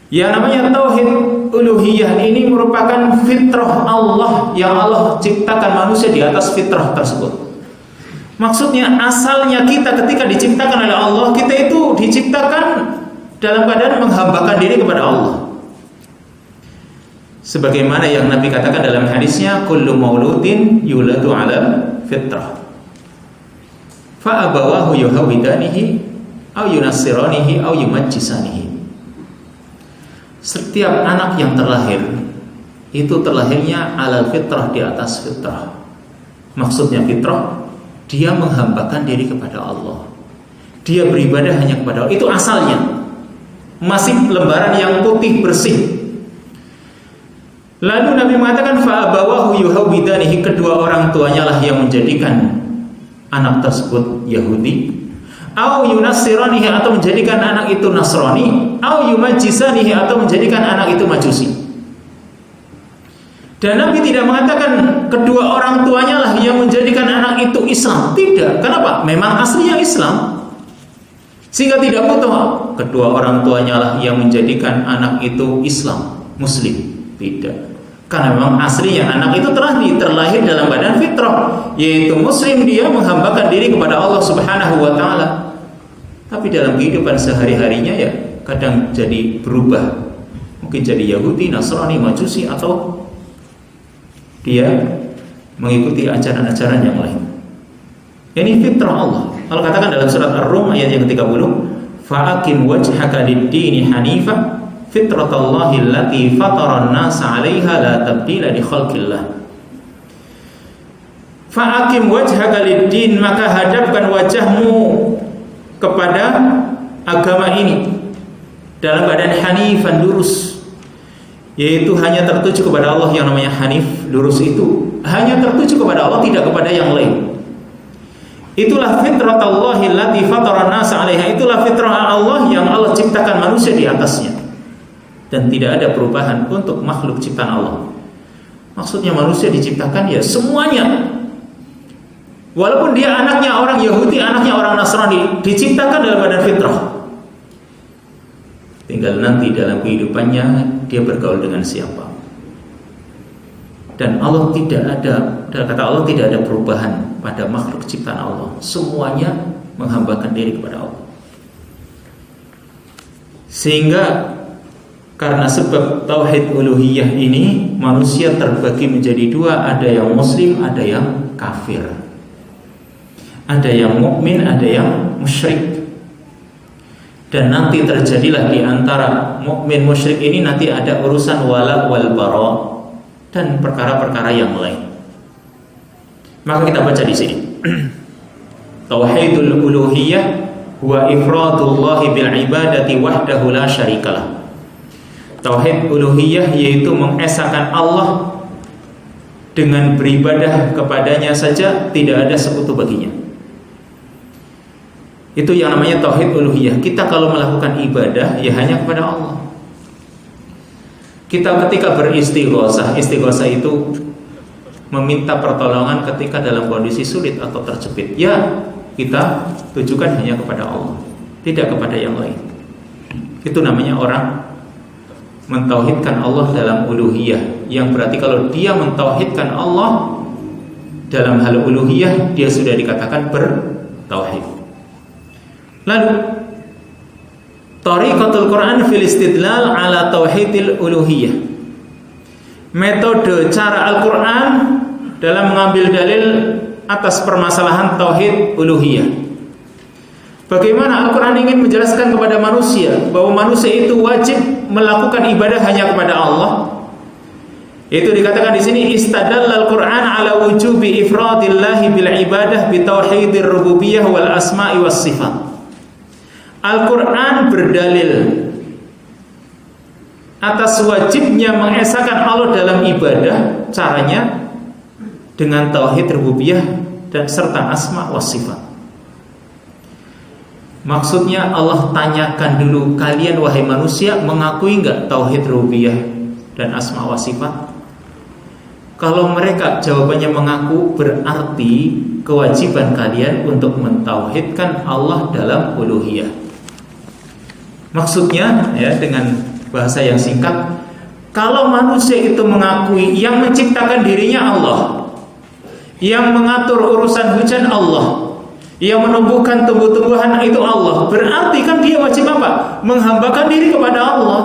Yang namanya tauhid uluhiyah ini merupakan fitrah Allah, yang Allah ciptakan manusia di atas fitrah tersebut. Maksudnya asalnya kita ketika diciptakan oleh Allah, kita itu diciptakan dalam keadaan menghambakan diri kepada Allah. Sebagaimana yang Nabi katakan dalam hadisnya, kullu mauludin yuladu ala fitrah, fa abawahu yuhawidanihi au yunassiranihi au yumajjisanihi. Setiap anak yang terlahir itu terlahirnya ala fitrah, di atas fitrah. Maksudnya fitrah, dia menghambakan diri kepada Allah, dia beribadah hanya kepada Allah. Itu asalnya, masih lembaran yang putih bersih. Lalu Nabi mengatakan fa abawahu yuhawidanihi, kedua orang tuanya lah yang menjadikan anak tersebut Yahudi, au yunassiranihi, atau menjadikan anak itu Nasrani, au yumajjisanihi, atau menjadikan anak itu Majusi. Dan Nabi tidak mengatakan kedua orang tuanya lah yang menjadikan anak itu Islam. Tidak. Kenapa? Memang aslinya Islam, sehingga tidak butuh kedua orang tuanya lah yang menjadikan anak itu Islam, Muslim. Tidak. Karena memang aslinya anak itu terlahir dalam badan fitrah, yaitu Muslim, dia menghambakan diri kepada Allah Subhanahu wa taala. Tapi dalam kehidupan sehari-harinya ya kadang jadi berubah. Mungkin jadi Yahudi, Nasrani, Majusi, atau dia mengikuti ajaran-ajaran yang lain. Ini fitrah Allah. Allah katakan dalam surat Ar-Rum ayat yang ke-30, fa'aqim wajhaka lid-dini hanifah fitratallahi allati fataran nasa 'alaiha la tabdila li khalqillah. Fa'aqim wajhaka lid-din, maka hadapkan wajahmu kepada agama ini dalam keadaan hanifan, lurus, yaitu hanya tertuju kepada Allah. Yang namanya hanif, lurus, itu hanya tertuju kepada Allah, tidak kepada yang lain. Itulah fitratallahi allati fataran nasa 'alaiha, itulah fitrah Allah yang Allah ciptakan manusia di atasnya. Dan tidak ada perubahan untuk makhluk ciptaan Allah. Maksudnya manusia diciptakan ya semuanya, walaupun dia anaknya orang Yahudi, anaknya orang Nasrani, diciptakan dalam badan fitrah. Tinggal nanti dalam kehidupannya dia bergaul dengan siapa. Dan Allah tidak ada, kata Allah, tidak ada perubahan pada makhluk ciptaan Allah. Semuanya menghambakan diri kepada Allah. Sehingga karena sebab tauhid uluhiyah ini manusia terbagi menjadi dua, ada yang muslim, ada yang kafir. Ada yang mukmin, ada yang musyrik. Dan nanti terjadilah di antara mukmin musyrik ini nanti ada urusan wala wal bara dan perkara-perkara yang lain. Maka kita baca di sini. Tauhidul uluhiyah huwa ifradullah bil ibadati wahdahu la syarikalah. Tauhid uluhiyah yaitu mengesahkan Allah dengan beribadah kepadanya saja, tidak ada sekutu baginya. Itu yang namanya tauhid uluhiyah. Kita kalau melakukan ibadah ya hanya kepada Allah. Kita ketika beristighosah, istighosah itu meminta pertolongan ketika dalam kondisi sulit atau terjepit. Ya, kita tujukan hanya kepada Allah, tidak kepada yang lain. Itu namanya orang mentauhidkan Allah dalam uluhiyah. Yang berarti kalau dia mentauhidkan Allah dalam hal uluhiyah, dia sudah dikatakan bertauhid. Lalu Tariqatul Quran fil istidlal ala tauhidil uluhiyah. Metode cara Al-Quran dalam mengambil dalil atas permasalahan tauhid uluhiyah. Bagaimana Al-Quran ingin menjelaskan kepada manusia bahwa manusia itu wajib melakukan ibadah hanya kepada Allah. Itu dikatakan di sini istadalla Al-Quran ala wujubi ifradillahi bil ibadah bi tauhidir rububiyah wal asma'i was sifat. Al-Quran berdalil atas wajibnya mengesahkan Allah dalam ibadah, caranya dengan tauhid rububiyah dan serta asma wa sifat. Maksudnya Allah tanyakan dulu, kalian wahai manusia mengakui enggak tauhid rububiyah dan asma wa sifat? Kalau mereka jawabannya mengaku, berarti kewajiban kalian untuk mentauhidkan Allah dalam uluhiyah. Maksudnya ya dengan bahasa yang singkat, kalau manusia itu mengakui yang menciptakan dirinya Allah, yang mengatur urusan hujan Allah, yang menumbuhkan tumbuh-tumbuhan itu Allah, berarti kan dia wajib apa? Menghambakan diri kepada Allah.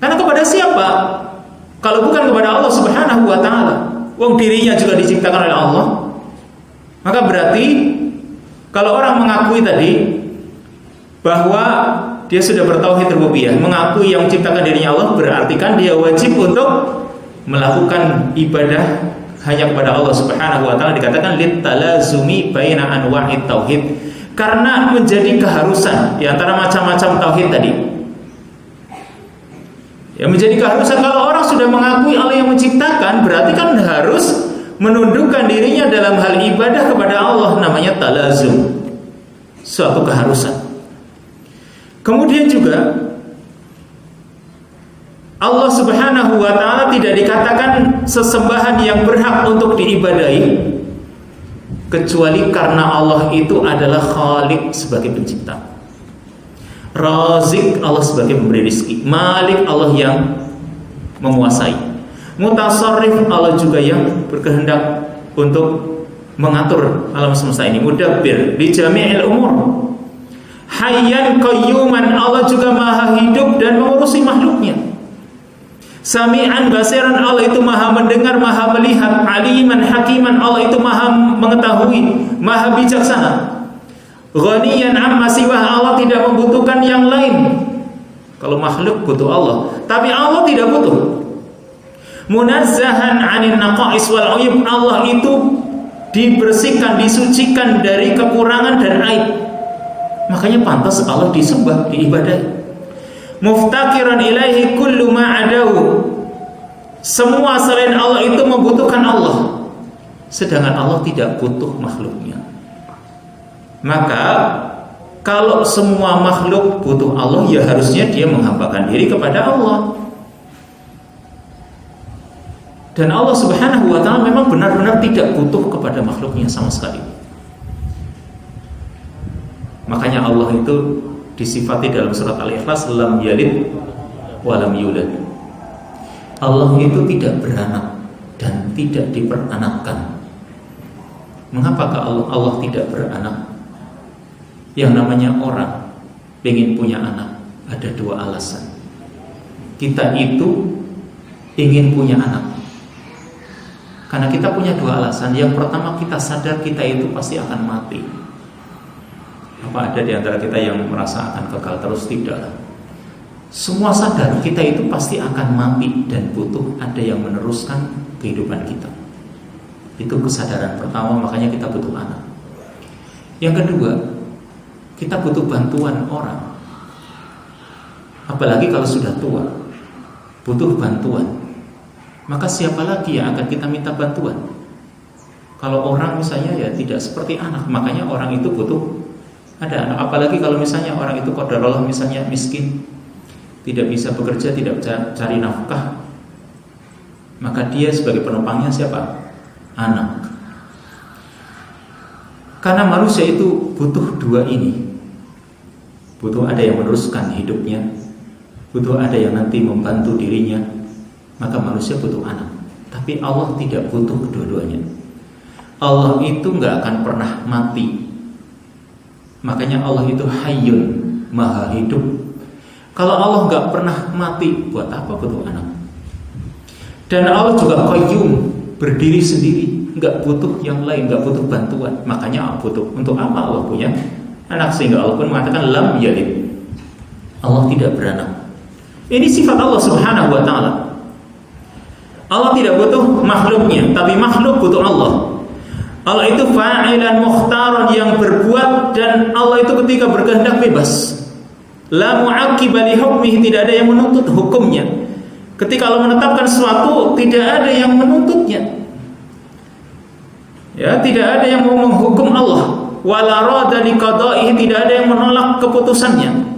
Karena kepada siapa? Kalau bukan kepada Allah Subhanahu wa ta'ala. Wong dirinya juga diciptakan oleh Allah. Maka berarti kalau orang mengakui tadi bahwa dia sudah bertauhid rububiyah, mengakui yang menciptakan dirinya Allah, berarti kan dia wajib untuk melakukan ibadah hanya kepada Allah Subhanahu wa ta'ala. Dikatakan litalazumi baina anwa'it tauhid, karena menjadi keharusan di antara macam-macam tauhid tadi. Ya, menjadi keharusan kalau orang sudah mengakui Allah yang menciptakan, berarti kan harus menundukkan dirinya dalam hal ibadah kepada Allah, namanya talazum, suatu keharusan. Kemudian juga Allah Subhanahu wa ta'ala tidak dikatakan sesembahan yang berhak untuk diibadahi kecuali karena Allah itu adalah Khaliq sebagai pencipta, Razik Allah sebagai pemberi rezeki, Malik Allah yang menguasai, Mutasarrif Allah juga yang berkehendak untuk mengatur alam semesta ini, Mudabbir di jami'il umur, Hayyan Qayyuman Allah juga maha hidup dan mengurusi makhluknya, Sami'an Basiran Allah itu maha mendengar, maha melihat, Aliman Hakiman Allah itu maha mengetahui, maha bijaksana, Ghaniyan amma siwah Allah tidak membutuhkan yang lain. Kalau makhluk butuh Allah, tapi Allah tidak butuh. Munazzahan 'anil naqais wal 'uyub Allah itu dibersihkan, disucikan dari kekurangan dan aib. Makanya pantas Allah disembah, diibadahi. Muftakiran ilaihi kullu ma adahu. Semua selain Allah itu membutuhkan Allah, sedangkan Allah tidak butuh makhluknya. Maka kalau semua makhluk butuh Allah, ya harusnya dia menghambakan diri kepada Allah. Dan Allah Subhanahu wa ta'ala memang benar-benar tidak butuh kepada makhluknya sama sekali. Makanya Allah itu disifati dalam surat Al-Ikhlas, lam yalid wa lam yulad. Allah itu tidak beranak dan tidak diperanakkan. Mengapakah Allah tidak beranak? Yang namanya orang ingin punya anak, Ada dua alasan. Kita itu ingin punya anak karena kita punya dua alasan. Yang pertama, kita sadar kita itu pasti akan mati. Apa ada di antara kita yang merasa akan kekal terus? Tidak. Semua sadar kita itu pasti akan mati dan butuh ada yang meneruskan kehidupan kita. Itu kesadaran pertama, makanya kita butuh anak. Yang kedua, kita butuh bantuan orang. Apalagi kalau sudah tua, butuh bantuan. Maka siapa lagi yang akan kita minta bantuan? Kalau orang misalnya ya tidak seperti anak, makanya orang itu butuh ada anak. Apalagi kalau misalnya orang itu qadarullah misalnya miskin, tidak bisa bekerja, tidak bisa cari nafkah, maka dia sebagai penumpangnya siapa? Anak. Karena manusia itu butuh dua ini. Butuh ada yang meneruskan hidupnya, butuh ada yang nanti membantu dirinya. Maka manusia butuh anak. Tapi Allah tidak butuh kedua-duanya. Allah itu gak akan pernah mati. Makanya Allah itu hayyun, maha hidup. Kalau Allah gak pernah mati, buat apa butuh anak? Dan Allah juga qayyum, berdiri sendiri, gak butuh yang lain, gak butuh bantuan. Makanya Allah butuh. Untuk apa Allah punya anak? Sehingga Allah pun mengatakan lam yalid. Allah tidak beranak. Ini sifat Allah subhanahu wa ta'ala. Allah tidak butuh makhluknya, tapi makhluk butuh Allah. Allah itu fa'ilan mukhtaran, yang berbuat, dan Allah itu ketika berkehendak bebas. La mu'aqqiba li hukmihi, tidak ada yang menuntut hukumnya. Ketika Allah menetapkan sesuatu, tidak ada yang menuntutnya. Ya, tidak ada yang mau menghukum Allah. Wala rada li qada'ihi, tidak ada yang menolak keputusannya.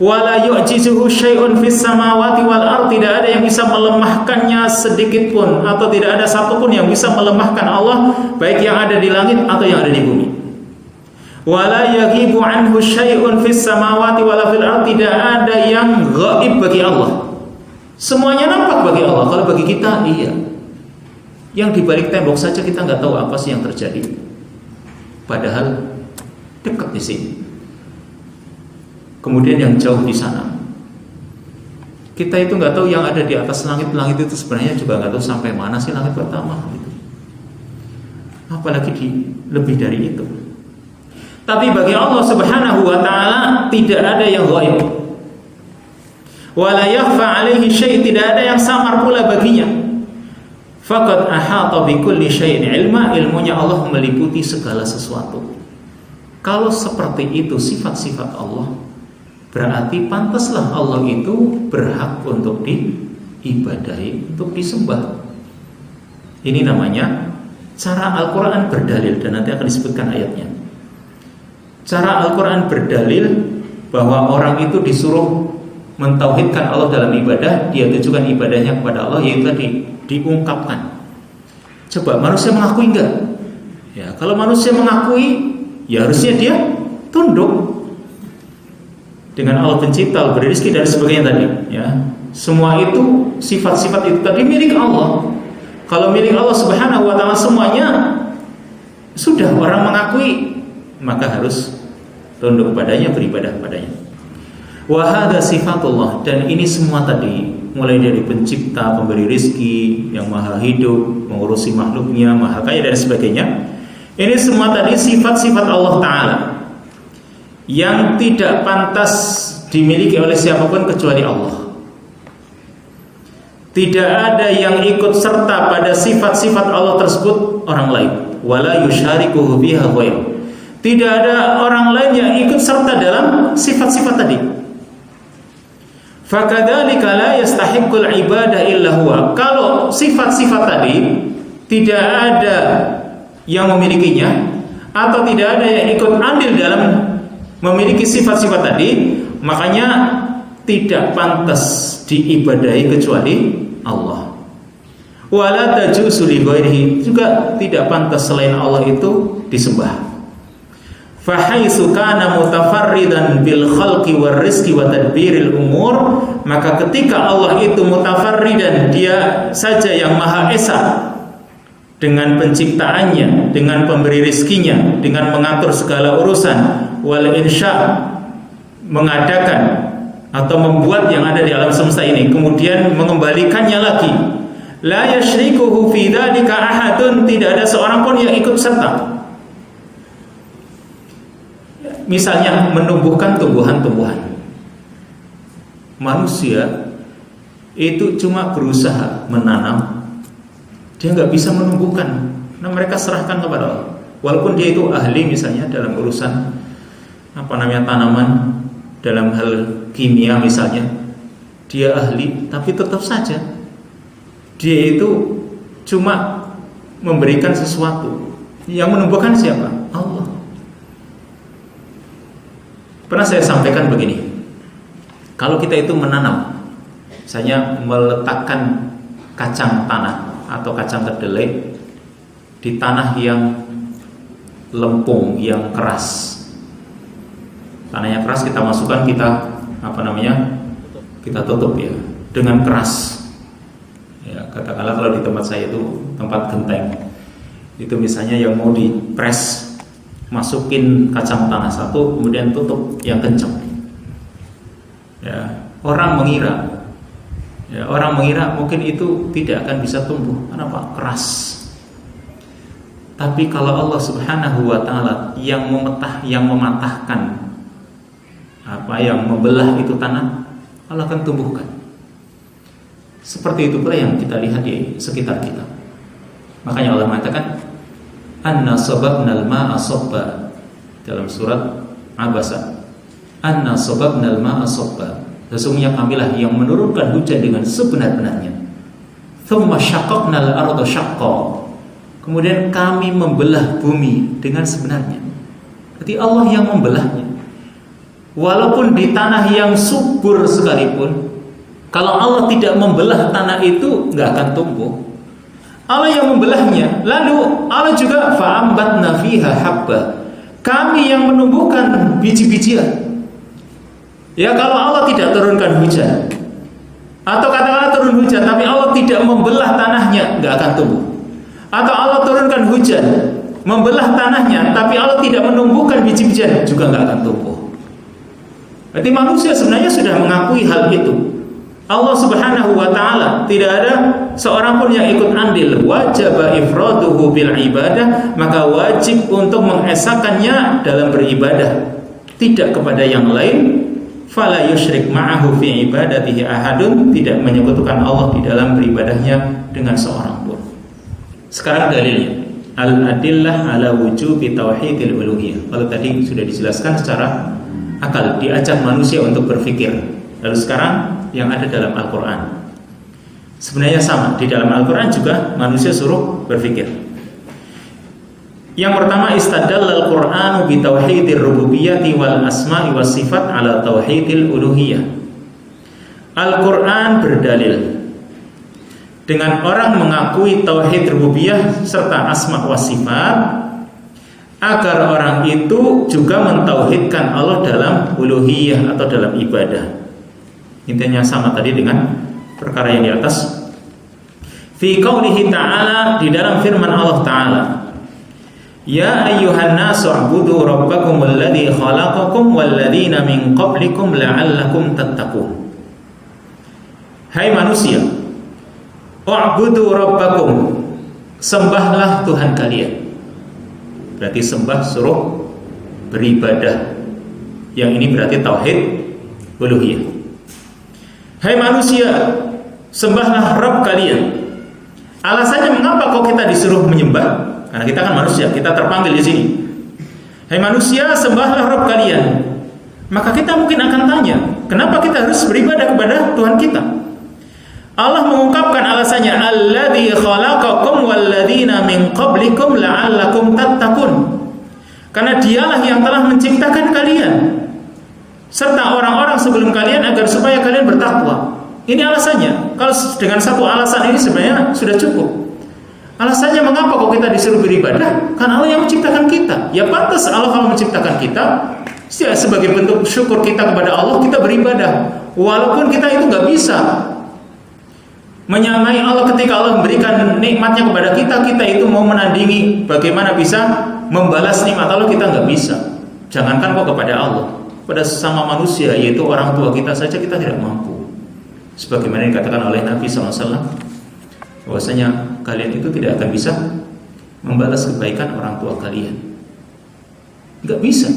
Wala yu'jizuhu syai'un fis samawati wal ardh, tidak ada yang bisa melemahkannya sedikit pun, atau tidak ada satupun yang bisa melemahkan Allah, baik yang ada di langit atau yang ada di bumi. Wala yaghibu anhu syai'un fis samawati wala fil ardh, tidak ada yang gaib bagi Allah. Semuanya nampak bagi Allah. Kalau bagi kita, iya. Yang di balik tembok saja kita nggak tahu apa sih yang terjadi. Padahal dekat di sini. Kemudian yang jauh di sana, kita itu nggak tahu yang ada di atas langit itu sebenarnya juga nggak tahu sampai mana sih langit pertama gitu. Apalagi lebih dari itu. Tapi bagi Allah subhanahu wa ta'ala tidak ada yang ghaib. Wala yakhfa alaihi syai', tidak ada yang samar pula baginya. Faqad ahata bi kulli syai'in ilma, ilmunya Allah meliputi segala sesuatu. Kalau seperti itu sifat-sifat Allah, berarti pantaslah Allah itu berhak untuk diibadahi, untuk disembah. Ini namanya cara Al-Quran berdalil, dan nanti akan disebutkan ayatnya. Cara Al-Quran berdalil bahwa orang itu disuruh mentauhidkan Allah dalam ibadah, dia tujukan ibadahnya kepada Allah, yaitu diungkapkan. Coba manusia mengakui enggak? Ya, kalau manusia mengakui, ya harusnya dia tunduk. Dengan Allah pencipta, Allah beri rezeki dan sebagainya tadi, ya. Semua itu sifat-sifat itu tadi milik Allah. Kalau milik Allah subhanahu wa ta'ala semuanya sudah orang mengakui, maka harus tunduk padanya, beribadah padanya. Wa hadza sifatullah, dan ini semua tadi, mulai dari pencipta, pemberi rezeki, yang maha hidup, mengurusi makhluknya, maha kaya dan sebagainya. Ini semua tadi sifat-sifat Allah Ta'ala yang tidak pantas dimiliki oleh siapapun kecuali Allah. Tidak ada yang ikut serta pada sifat-sifat Allah tersebut orang lain. Wala yusyarikuhu biha ghairuh. Tidak ada orang lain yang ikut serta dalam sifat-sifat tadi. Fakadzalika la yastahiqqul ibadah illa huwa. Kalau sifat-sifat tadi tidak ada yang memilikinya, atau tidak ada yang ikut andil dalam memiliki sifat-sifat tadi, makanya tidak pantas diibadahi kecuali Allah. Wala tajuzu li ghairihi, juga tidak pantas selain Allah itu disembah. Fa haitsu kana mutafarridan bil khalqi war rizqi wa tadbiril umur, maka ketika Allah itu mutafarridan, dia saja yang maha esa dengan penciptaannya, dengan pemberi rizkinya, dengan mengatur segala urusan, wal insya, mengadakan atau membuat yang ada di alam semesta ini kemudian mengembalikannya lagi. La yasyrikuhu fi dzalika ahadun, tidak ada seorang pun yang ikut serta. Misalnya menumbuhkan tumbuhan-tumbuhan. Manusia itu cuma berusaha menanam, dia nggak bisa menumbuhkan. Nah, mereka serahkan kepada Allah. Walaupun dia itu ahli misalnya dalam urusan tanaman, dalam hal kimia misalnya, dia ahli, tapi tetap saja dia itu cuma memberikan sesuatu. Yang menumbuhkan siapa? Allah. Pernah saya sampaikan begini, kalau kita itu menanam, misalnya meletakkan kacang tanah atau kacang kedelai di tanah yang lempung, yang keras. Tanahnya keras, kita masukkan, kita kita tutup ya dengan keras. Ya, katakanlah kalau di tempat saya itu tempat genteng, itu misalnya yang mau dipres, masukin kacang tanah satu, kemudian tutup yang kencang. Ya, orang mengira mungkin itu tidak akan bisa tumbuh. Kenapa? Keras. Tapi kalau Allah Subhanahu wa taala yang mematahkan yang membelah itu tanah, Allah akan tumbuhkan. Seperti itu pula yang kita lihat di sekitar kita. Makanya Allah mengatakan anna sababnal ma'a sabba dalam surat Abasa. Anna sababnal ma'a sabba, sesungguhnya kamilah yang menurunkan hujan dengan sebenar-benarnya. Tsumma syaqqaqnal arda syaqqa, kemudian kami membelah bumi dengan sebenarnya. Berarti Allah yang membelahnya. Walaupun di tanah yang subur sekalipun, kalau Allah tidak membelah tanah itu nggak akan tumbuh. Allah yang membelahnya. Lalu Allah juga fa'ambatna fiha habba, kami yang menumbuhkan biji-bijian. Ya, kalau Allah tidak turunkan hujan, atau katakanlah turun hujan tapi Allah tidak membelah tanahnya, nggak akan tumbuh. Atau Allah turunkan hujan, membelah tanahnya tapi Allah tidak menumbuhkan biji-bijian, juga nggak akan tumbuh. Berarti manusia sebenarnya sudah mengakui hal itu. Allah Subhanahu wa taala tidak ada seorang pun yang ikut andil. Wajib ifraduhu bil ibadah, maka wajib untuk mengesakannya dalam beribadah, tidak kepada yang lain. Fala yusyrik ma'ahu fi ibadatihi ahadun, tidak menyekutukan Allah di dalam beribadahnya dengan seorang pun. Sekarang dalilnya, al-adillah ala wujubi tauhidil uluhiyah. Kalau tadi sudah dijelaskan secara akal, diajak manusia untuk berpikir. Lalu sekarang yang ada dalam Al-Quran, sebenarnya sama. Di dalam Al-Quran juga manusia suruh berpikir. Yang pertama, istadallal Qur'anu bi tauhidir rububiyyati wal asma'i was sifat ala tauhidil uluhiyah. Al-Quran berdalil dengan orang mengakui tauhid rububiyah serta asma wa sifat, agar orang itu juga mentauhidkan Allah dalam uluhiyah atau dalam ibadah. Intinya sama tadi dengan perkara yang di atas. Fi qaulihi ta'ala, di dalam firman Allah Ta'ala, ya ayyuhan nasu u'budu rabbakum alladhi khalaqakum walladhina min qablikum la'allakum tattaqun. Hai manusia, u'budu rabbakum, sembahlah Tuhan kalian. Berarti sembah, suruh beribadah. Yang ini berarti tauhid uluhiyah. Hai manusia, sembahlah Rabb kalian. Alasannya mengapa kok kita disuruh menyembah? Karena kita kan manusia, kita terpanggil di sini. Hai manusia, sembahlah Rabb kalian. Maka kita mungkin akan tanya, kenapa kita harus beribadah kepada Tuhan kita? Allah mengungkapkan alasannya, alladzi khalaqakum walladzina min qablikum la'allakum tattaqun. Karena dialah yang telah menciptakan kalian serta orang-orang sebelum kalian agar supaya kalian bertakwa. Ini alasannya. Kalau dengan satu alasan ini sebenarnya sudah cukup. Alasannya mengapa kok kita disuruh beribadah? Karena Allah yang menciptakan kita. Ya pantas Allah kalau menciptakan kita, sebagai bentuk syukur kita kepada Allah, kita beribadah. Walaupun kita itu nggak bisa menyamai Allah ketika Allah memberikan nikmatnya kepada kita, kita itu mau menandingi bagaimana bisa membalas nikmat Allah, kita nggak bisa. Jangankan kok kepada Allah, pada sesama manusia, yaitu orang tua kita saja kita tidak mampu. Sebagaimana dikatakan oleh Nabi SAW, bahwasanya kalian itu tidak akan bisa membalas kebaikan orang tua kalian. Nggak bisa.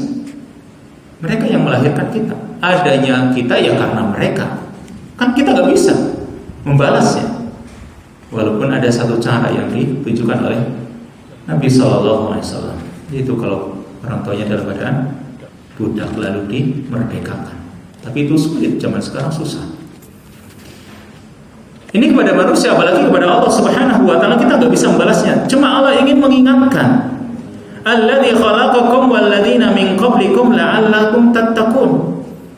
Mereka yang melahirkan kita. Adanya kita ya karena mereka. Kan kita nggak bisa membalasnya. Walaupun ada satu cara yang ditunjukkan oleh Nabi SAW, yaitu kalau orang tuanya dalam keadaan budak lalu dimerdekakan. Tapi itu sulit, zaman sekarang susah. Ini kepada manusia, apalagi kepada Allah Subhanahu wa taala kita enggak bisa membalasnya. Cuma Allah ingin mengingatkan, alladzi khalaqakum walladzina min qablikum la'allakum tattaqun.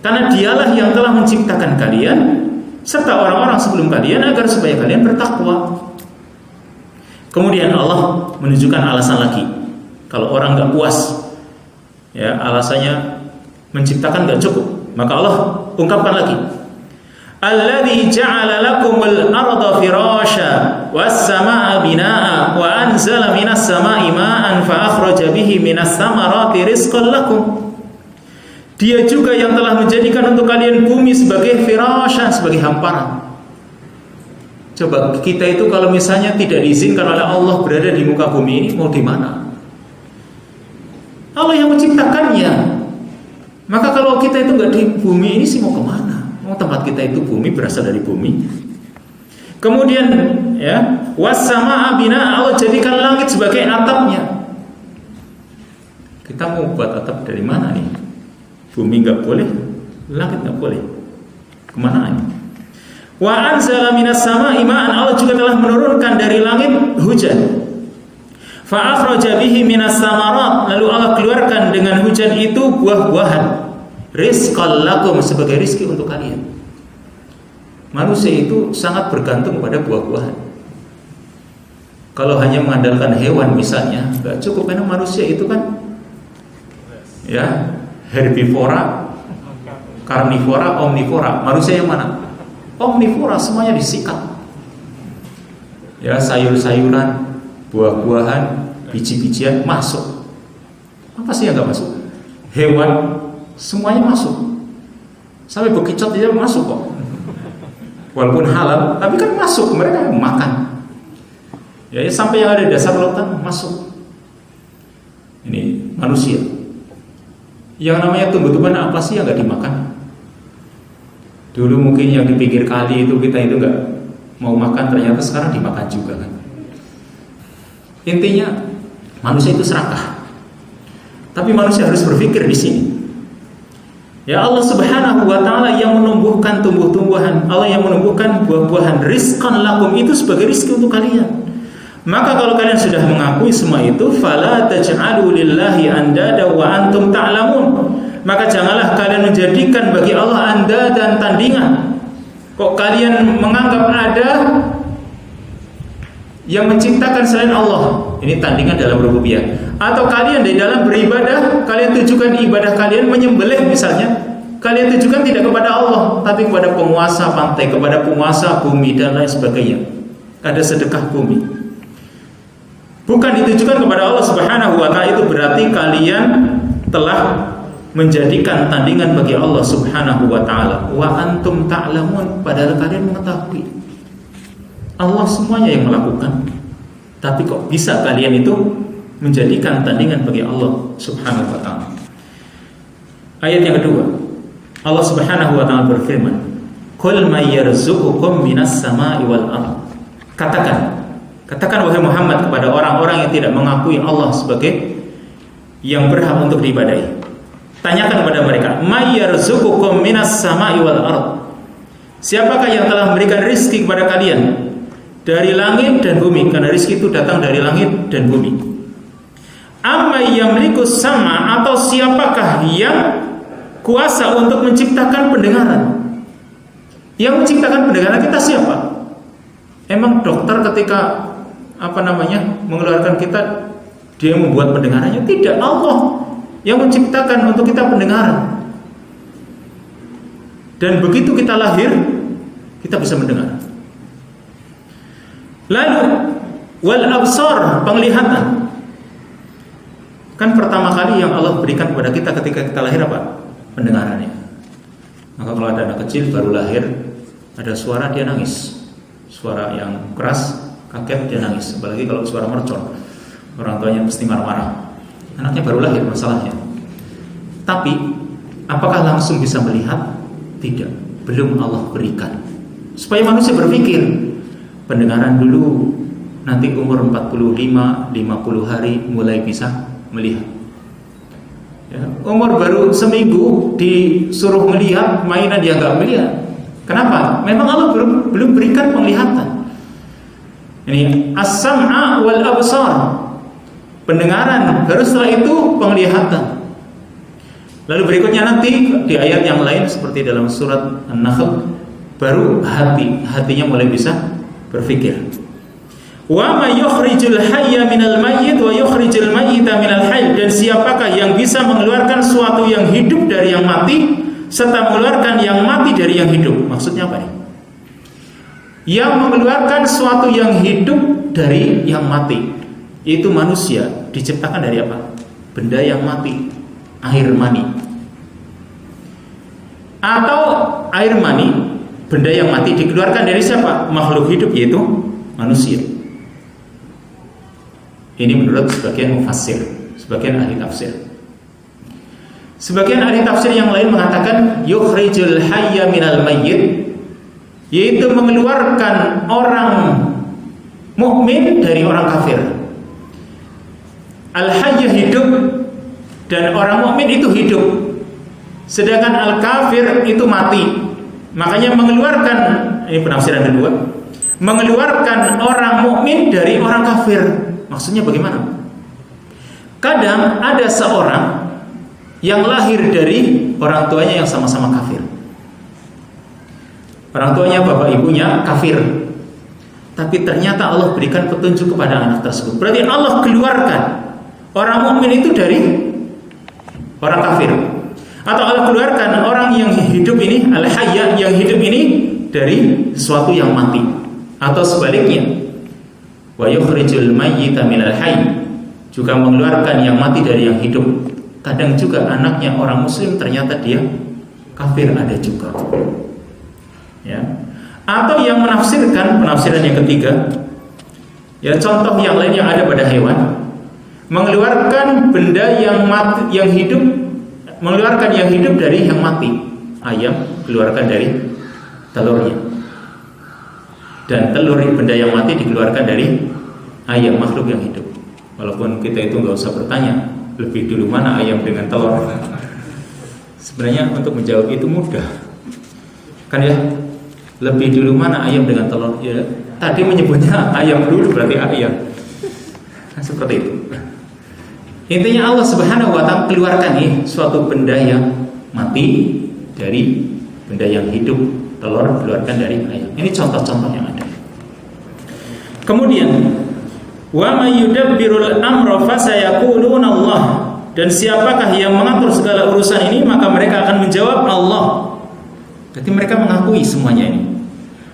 Karena dialah yang telah menciptakan kalian serta orang-orang sebelum kalian agar supaya kalian bertakwa. Kemudian Allah menunjukkan alasan lagi. Kalau orang enggak puas, ya alasannya menciptakan enggak cukup, maka Allah ungkapkan lagi. Alladzi ja'ala lakumul arda firasya was samaa'a binaa'a wa anzala minas samaa'i maa'an fa akhraja bihi minas samarati rizqan lakum. Dia juga yang telah menjadikan untuk kalian bumi sebagai firasya, sebagai hamparan. Coba kita itu kalau misalnya tidak diizinkan oleh Allah berada di muka bumi ini, mau di mana? Allah yang menciptakannya. Maka kalau kita itu enggak di bumi ini sih mau kemana? Tempat kita itu bumi, berasal dari bumi. Kemudian ya, was-samaa'a binaa'a, Allah jadikan langit sebagai atapnya. Kita mau buat atap dari mana nih? Bumi enggak boleh, langit enggak boleh. Kemana ini? Wa anzala minas samaa'i ma'an, Allah juga telah menurunkan dari langit hujan. Fa akhraja bihi minas samarat, lalu Allah keluarkan dengan hujan itu buah-buahan. Rizqan lakum, sebagai rizki untuk kalian. Manusia itu sangat bergantung pada buah-buahan. Kalau hanya mengandalkan hewan misalnya, nggak cukup, karena manusia itu kan ya herbivora, karnivora, omnivora. Manusia yang mana? Omnivora, semuanya disikat. Ya, sayur-sayuran, buah-buahan, biji-bijian masuk. Apa sih yang nggak masuk? Hewan semuanya masuk. Sampai bekicot dia masuk kok. Walaupun halal, tapi kan masuk, mereka makan. Ya, sampai yang ada di dasar lautan masuk. Ini manusia. Yang namanya tumbuh-tumbuhan apa sih yang nggak dimakan? Dulu mungkin yang di pinggir kali itu kita itu nggak mau makan, ternyata sekarang dimakan juga kan. Intinya manusia itu serakah. Tapi manusia harus berpikir di sini. Ya, Allah Subhanahu wa taala yang menumbuhkan tumbuh-tumbuhan, Allah yang menumbuhkan buah-buahan, rizqan lakum, itu sebagai rizki untuk kalian. Maka kalau kalian sudah mengakui semua itu, fala taj'alu lillahi andada wa antum ta'lamun. Maka janganlah kalian menjadikan bagi Allah anda dan tandingan. Kok kalian menganggap ada yang menciptakan selain Allah? Ini tandingan dalam rububiyah. Atau kalian di dalam beribadah, kalian tujukan ibadah kalian menyembelih misalnya, kalian tujukan tidak kepada Allah, tapi kepada penguasa pantai, kepada penguasa bumi dan lain sebagainya. Ada sedekah bumi, bukan ditujukan kepada Allah Subhanahu wa ta'ala. Itu berarti kalian telah menjadikan tandingan bagi Allah Subhanahu wa ta'ala. Wa antum ta'lamun, padahal kalian mengetahui Allah semuanya yang melakukan. Tapi kok bisa kalian itu menjadikan tandingan bagi Allah Subhanahu wa ta'ala. Ayat yang kedua, Allah Subhanahu wa ta'ala berfirman, qul may yarzuqukum minas sama'i wal ardh. Katakan wahai Muhammad kepada orang-orang yang tidak mengakui Allah sebagai yang berhak untuk diibadahi. Tanyakan kepada mereka, may yarzuqukum minas sama'i wal ardh. Siapakah yang telah memberikan rizki kepada kalian dari langit dan bumi? Karena rizki itu datang dari langit dan bumi. Amma yamliku sama, atau siapakah yang kuasa untuk menciptakan pendengaran? Yang menciptakan pendengaran kita siapa? Emang dokter ketika mengeluarkan kita, dia membuat pendengarannya? Tidak, Allah yang menciptakan untuk kita pendengaran. Dan begitu kita lahir, kita bisa mendengar. Lalu wal absar, penglihatan. Kan pertama kali yang Allah berikan kepada kita ketika kita lahir apa? pendengarannya. Maka kalau ada anak kecil baru lahir, ada suara dia nangis, suara yang keras, kaget dia nangis. Apalagi kalau suara mercon, orang tuanya pasti marah-marah. Anaknya baru lahir masalahnya. Tapi apakah langsung bisa melihat? Tidak, belum Allah berikan. Supaya manusia berpikir, pendengaran dulu, nanti umur 45, 50 hari mulai bisa melihat. Ya, umur baru seminggu disuruh melihat mainan dia nggak melihat. Kenapa? Memang Allah belum berikan penglihatan. Ini as-sam'a wal absar, pendengaran, baru setelah itu penglihatan. Lalu berikutnya nanti di ayat yang lain seperti dalam surat An-Nahl, baru hatinya mulai bisa berpikir. Wa may yukhrijul hayya minal mayyit wa yukhrijul mayyita minal hayy, dan siapakah yang bisa mengeluarkan suatu yang hidup dari yang mati serta mengeluarkan yang mati dari yang hidup? Maksudnya apa nih? Yang mengeluarkan suatu yang hidup dari yang mati, itu manusia diciptakan dari apa? Benda yang mati, air mani. Atau air mani, benda yang mati dikeluarkan dari siapa? Makhluk hidup, yaitu manusia. Ini menurut sebagian mufassir, sebagian ahli tafsir. Sebagian ahli tafsir yang lain mengatakan yukhrijul hayya minal mayyit, yaitu mengeluarkan orang mukmin dari orang kafir. Al-hayy hidup dan orang mukmin itu hidup, sedangkan al-kafir itu mati. Makanya mengeluarkan, ini penafsiran kedua, mengeluarkan orang mukmin dari orang kafir. Maksudnya bagaimana? Kadang ada seorang yang lahir dari orang tuanya yang sama-sama kafir. Orang tuanya, bapak ibunya kafir, tapi ternyata Allah berikan petunjuk kepada anak tersebut. Berarti Allah keluarkan orang mukmin itu dari orang kafir, atau Allah keluarkan orang yang hidup ini, al-hayya, yang hidup ini dari sesuatu yang mati, atau sebaliknya, wa yukhrijul mayyita minal hayy, juga mengeluarkan yang mati dari yang hidup. Kadang juga anaknya orang muslim ternyata dia kafir, ada juga. Ya. Atau yang menafsirkan, penafsiran yang ketiga, ya, contoh yang lain yang ada pada hewan, mengeluarkan benda yang mati, yang hidup, mengeluarkan yang hidup dari yang mati. Ayam keluarkan dari telurnya, dan telur benda yang mati dikeluarkan dari ayam, makhluk yang hidup. Walaupun kita itu nggak usah bertanya lebih dulu mana ayam dengan telur. Sebenarnya untuk menjawab itu mudah, kan ya? Lebih dulu mana ayam dengan telur? Ya, tadi menyebutnya ayam dulu, berarti ayam. Nah, seperti itu. Intinya Allah Subhanahu wa ta'ala keluarkan nih suatu benda yang mati dari benda yang hidup. Telur keluarkan dari ayam. Ini contoh-contoh yang ada. Kemudian, wa may yudabbirul amra fasayaquluna Allah, dan siapakah yang mengatur segala urusan ini, maka mereka akan menjawab Allah. Jadi mereka mengakui semuanya ini.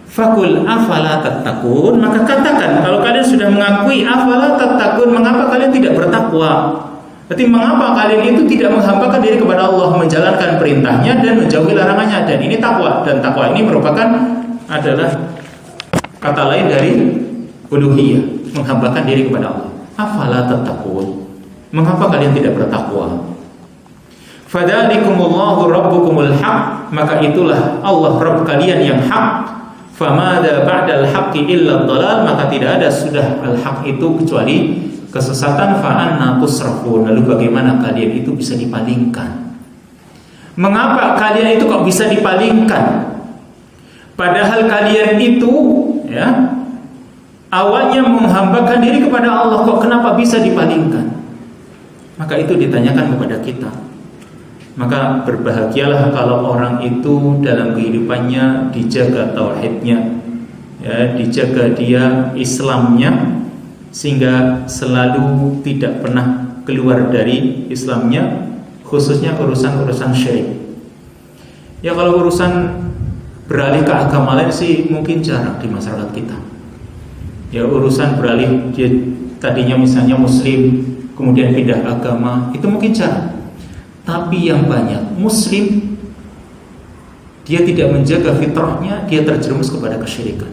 Fakul afala tattaqun, maka katakan kalau kalian sudah mengakui afala tattaqun, mengapa kalian tidak bertakwa? Berarti mengapa kalian itu tidak menghambakan diri kepada Allah, menjalankan perintahnya dan menjauhi larangannya? Dan ini takwa, dan takwa ini merupakan adalah kata lain dari uluhiyah, menghambakan diri kepada Allah. Afala tattaqun, mengapa kalian tidak bertakwa? Fadzalikumullahu rabbukumul haq, maka itulah Allah Rabb kalian yang hak. Famada ba'dal haqqi illa dhalal, maka tidak ada sudah al-haq itu kecuali kesesatan. Fa'anna tusrafun, lalu bagaimana kalian itu bisa dipalingkan? Mengapa kalian itu kok bisa dipalingkan? Padahal kalian itu, ya, awalnya menghambakan diri kepada Allah, kok kenapa bisa dipalingkan? Maka itu ditanyakan kepada kita. Maka berbahagialah kalau orang itu dalam kehidupannya dijaga tauhidnya, ya, dijaga dia Islamnya, sehingga selalu tidak pernah keluar dari Islamnya, khususnya urusan-urusan syirik. Ya, kalau urusan beralih ke agama lain sih mungkin jarang di masyarakat kita. Ya, urusan beralih dia tadinya misalnya muslim kemudian pindah agama, itu mungkin jarang. Tapi yang banyak muslim, dia tidak menjaga fitrahnya, dia terjerumus kepada kesyirikan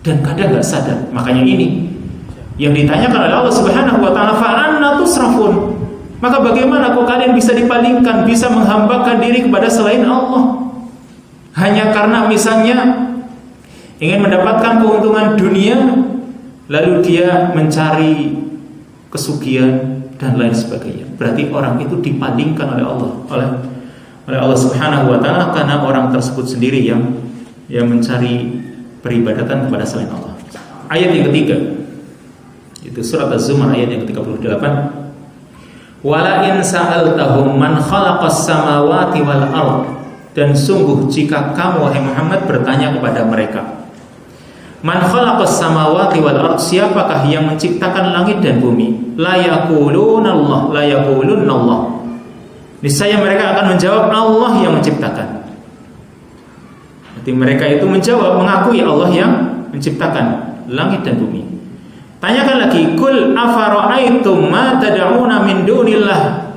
dan kadang nggak sadar. Makanya ini yang ditanyakan oleh Allah Subhanahu wa taala, fa anna tusrafun, maka bagaimana kok kalian bisa dipalingkan, bisa menghambakan diri kepada selain Allah hanya karena misalnya ingin mendapatkan keuntungan dunia, lalu dia mencari kesugihan dan lain sebagainya. Berarti orang itu dipalingkan oleh Allah Subhanahu wa taala karena orang tersebut sendiri yang mencari peribadatan kepada selain Allah. Ayat yang ketiga, itu surat Az-Zumar ayat yang ke-38. Wala in sa'altahum man khalaqas samawati wal ard, dan sungguh jika kamu wahai Muhammad bertanya kepada mereka, man khalaqas samawati wal ard, siapakah yang menciptakan langit dan bumi? La yaquluna Allah. Niscaya mereka akan menjawab Allah yang menciptakan. Jadi mereka itu menjawab, mengakui Allah yang menciptakan langit dan bumi. Tanyakan lagi, kul afara'aitum ma tad'una min dunillah.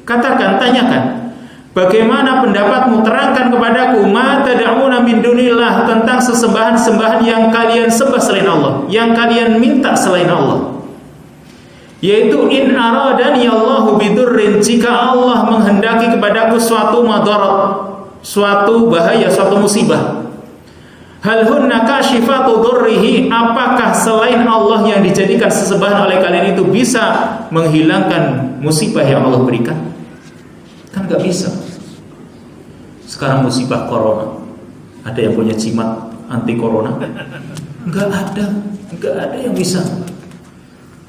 Katakan, tanyakan, bagaimana pendapatmu, terangkan kepadaku, ma tad'una min dunillah, tentang sesembahan-sembahan yang kalian sembah selain Allah, yang kalian minta selain Allah. Yaitu in aradani Allahu bidurrin, jika Allah menghendaki kepadaku suatu madarat, suatu bahaya, suatu musibah. Hal hunna kashifatu durrihi, apakah selain Allah yang dijadikan sesembahan oleh kalian itu bisa menghilangkan musibah yang Allah berikan? Kan gak bisa. Sekarang musibah corona, ada yang punya jimat anti corona? Gak ada yang bisa.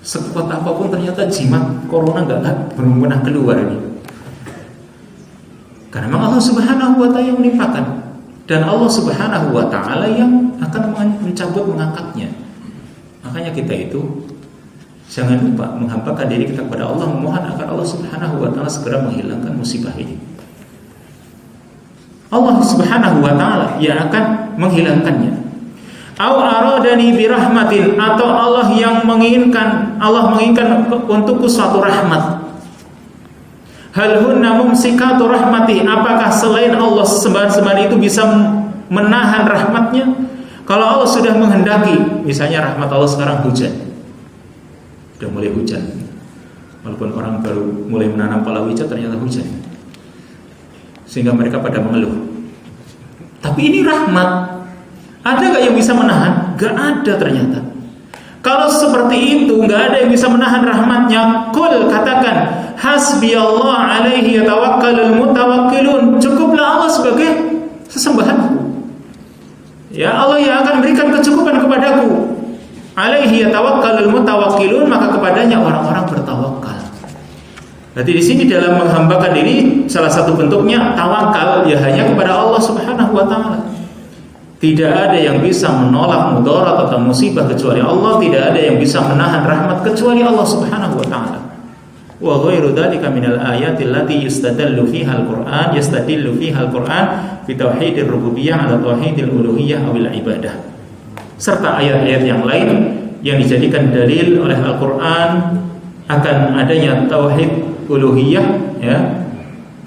Sekuat apapun ternyata jimat corona belum pernah keluar ini. Karena memang Allah Subhanahu wa taala yang menimpakan, dan Allah Subhanahu wa taala yang akan mencabut, mengangkatnya. Makanya kita itu jangan lupa menghambakan diri kita kepada Allah, memohon agar Allah Subhanahu wa taala segera menghilangkan musibah ini. Allah Subhanahu wa taala yang akan menghilangkannya. Au aradani birahmatin, atau Allah menginginkan untukku suatu rahmat. Hal hunna mumsikatu rahmati, apakah selain Allah sembahan-sembahan itu bisa menahan rahmatnya? Kalau Allah sudah menghendaki, misalnya rahmat Allah sekarang hujan, sudah mulai hujan, walaupun orang baru mulai menanam palawija ternyata hujan, sehingga mereka pada mengeluh. Tapi ini rahmat. Ada gak yang bisa menahan? Gak ada ternyata. Kalau seperti itu, gak ada yang bisa menahan rahmatnya. Qul, katakan, hasbi Allah alaihi yatawakkalul mutawakkilun, cukuplah Allah sebagai sesembahanku. Ya, Allah yang akan berikan kecukupan kepadaku. Alaihi yatawakkalul mutawakkilun, maka kepadanya orang-orang bertawakal. Berarti di sini dalam menghambakan diri, salah satu bentuknya tawakal ya hanya kepada Allah Subhanahu wa taala. Tidak ada yang bisa menolak mudarat atau musibah kecuali Allah, tidak ada yang bisa menahan rahmat kecuali Allah Subhanahu wa taala. Wa ghairu dzalika minal ayati allati yastadillu fiha al-Qur'an fi tauhidir rububiyyah ala tauhidil uluhiyyah awil ibadah. Serta ayat-ayat yang lain yang dijadikan dalil oleh Al-Qur'an akan adanya tauhid uluhiyyah ya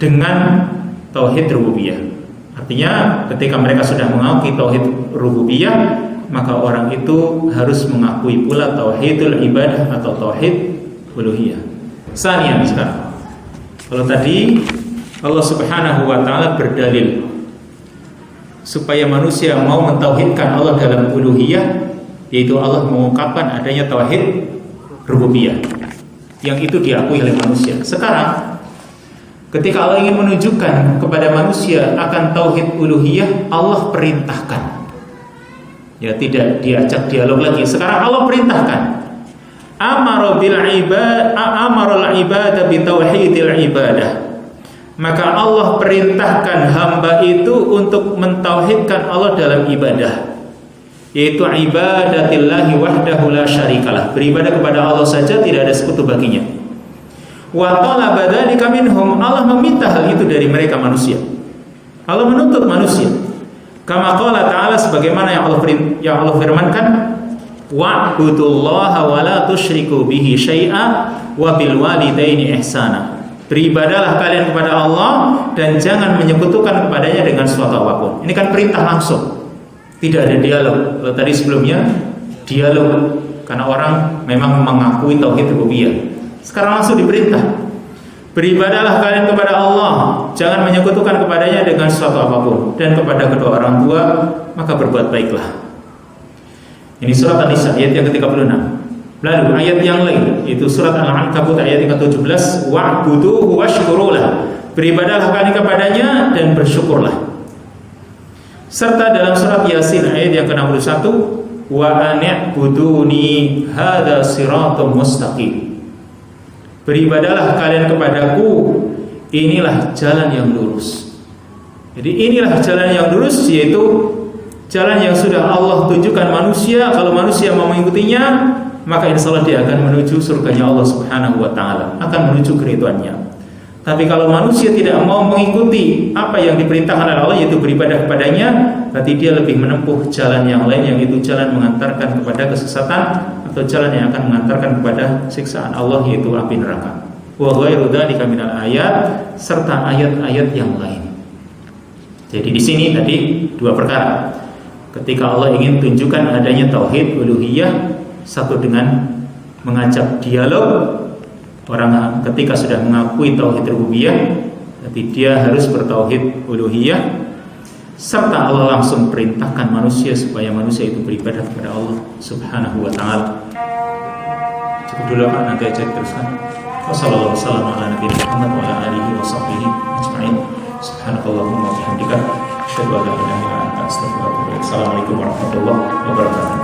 dengan tauhid rububiyah. Artinya ketika mereka sudah mengakui tauhid rububiyah, maka orang itu harus mengakui pula tauhidul ibadah atau tauhid uluhiyah. Sanian sekarang, kalau tadi Allah Subhanahu wa taala berdalil supaya manusia mau mentauhidkan Allah dalam uluhiyah, yaitu Allah mengungkapkan adanya tauhid rububiyah yang itu diakui oleh manusia. Sekarang ketika Allah ingin menunjukkan kepada manusia akan tauhid uluhiyah, Allah perintahkan. Ya, tidak diajak dialog lagi. Sekarang Allah perintahkan. Amara bil ibadah bi tauhidil ibadah. Maka Allah perintahkan hamba itu untuk mentauhidkan Allah dalam ibadah, yaitu ibadatillahi wahdahu la syarikalah. Beribadah kepada Allah saja, tidak ada sekutu baginya. Wa talaba dzalika minhum, Allah meminta hal itu dari mereka manusia. Allah menuntut manusia. Kama qala ta'ala, sebagaimana yang Allah firmankan, wa'budullaha wa la tusyriku bihi syai'a wa bil walidaini ihsana. Beribadahlah kalian kepada Allah dan jangan menyekutukan kepadanya dengan suatu apapun. Ini kan perintah langsung, tidak ada dialog. Kalau tadi sebelumnya dialog karena orang memang mengakui tauhid rububiyah. Sekarang langsung diperintah, beribadahlah kalian kepada Allah, jangan menyekutukan kepadanya dengan suatu apapun, dan kepada kedua orang tua maka berbuat baiklah. Ini surat An-Nisa ayat yang ke-36. Lalu ayat yang lain itu surat Al-Ankabut ayat yang ke-17, wa'buduhu washkurulah, beribadahlah kalian kepadanya dan bersyukurlah. Serta dalam surat Yasin ayat yang ke-61, wa ani'buduni hadza siratum mustaqim, beribadahlah kalian kepadaku, inilah jalan yang lurus. Jadi inilah jalan yang lurus, yaitu jalan yang sudah Allah tunjukkan manusia. Kalau manusia mau mengikutinya, maka insya Allah dia akan menuju surganya Allah Subhanahu wa ta'ala, akan menuju keridhaannya. Tapi kalau manusia tidak mau mengikuti apa yang diperintahkan oleh Allah, yaitu beribadah kepadanya, berarti dia lebih menempuh jalan yang lain, yang itu jalan mengantarkan kepada kesesatan atau jalan yang akan mengantarkan kepada siksaan Allah, yaitu api neraka. Wa ghairu dzalika minal ayat, serta ayat-ayat yang lain. Jadi di sini tadi dua perkara. Ketika Allah ingin tunjukkan adanya tauhid uluhiyah, satu dengan mengajak dialog. Orang ketika sudah mengakui tauhid rububiyah, berarti dia harus bertauhid uluhiyah. Serta Allah langsung perintahkan manusia supaya manusia itu beribadah kepada Allah Subhanahu wa ta'ala. Cukup dulu Pak, nanti aja teruskan. Wassallallahu wasallam ala nabiyina Muhammad wa ala alihi wa sahbihi ajma'in. Subhanakallahumma wa bihamdika asyhadu an la ilaha illa anta astaghfiruka wa atubu ilaik. Assalamualaikum warahmatullahi wabarakatuh.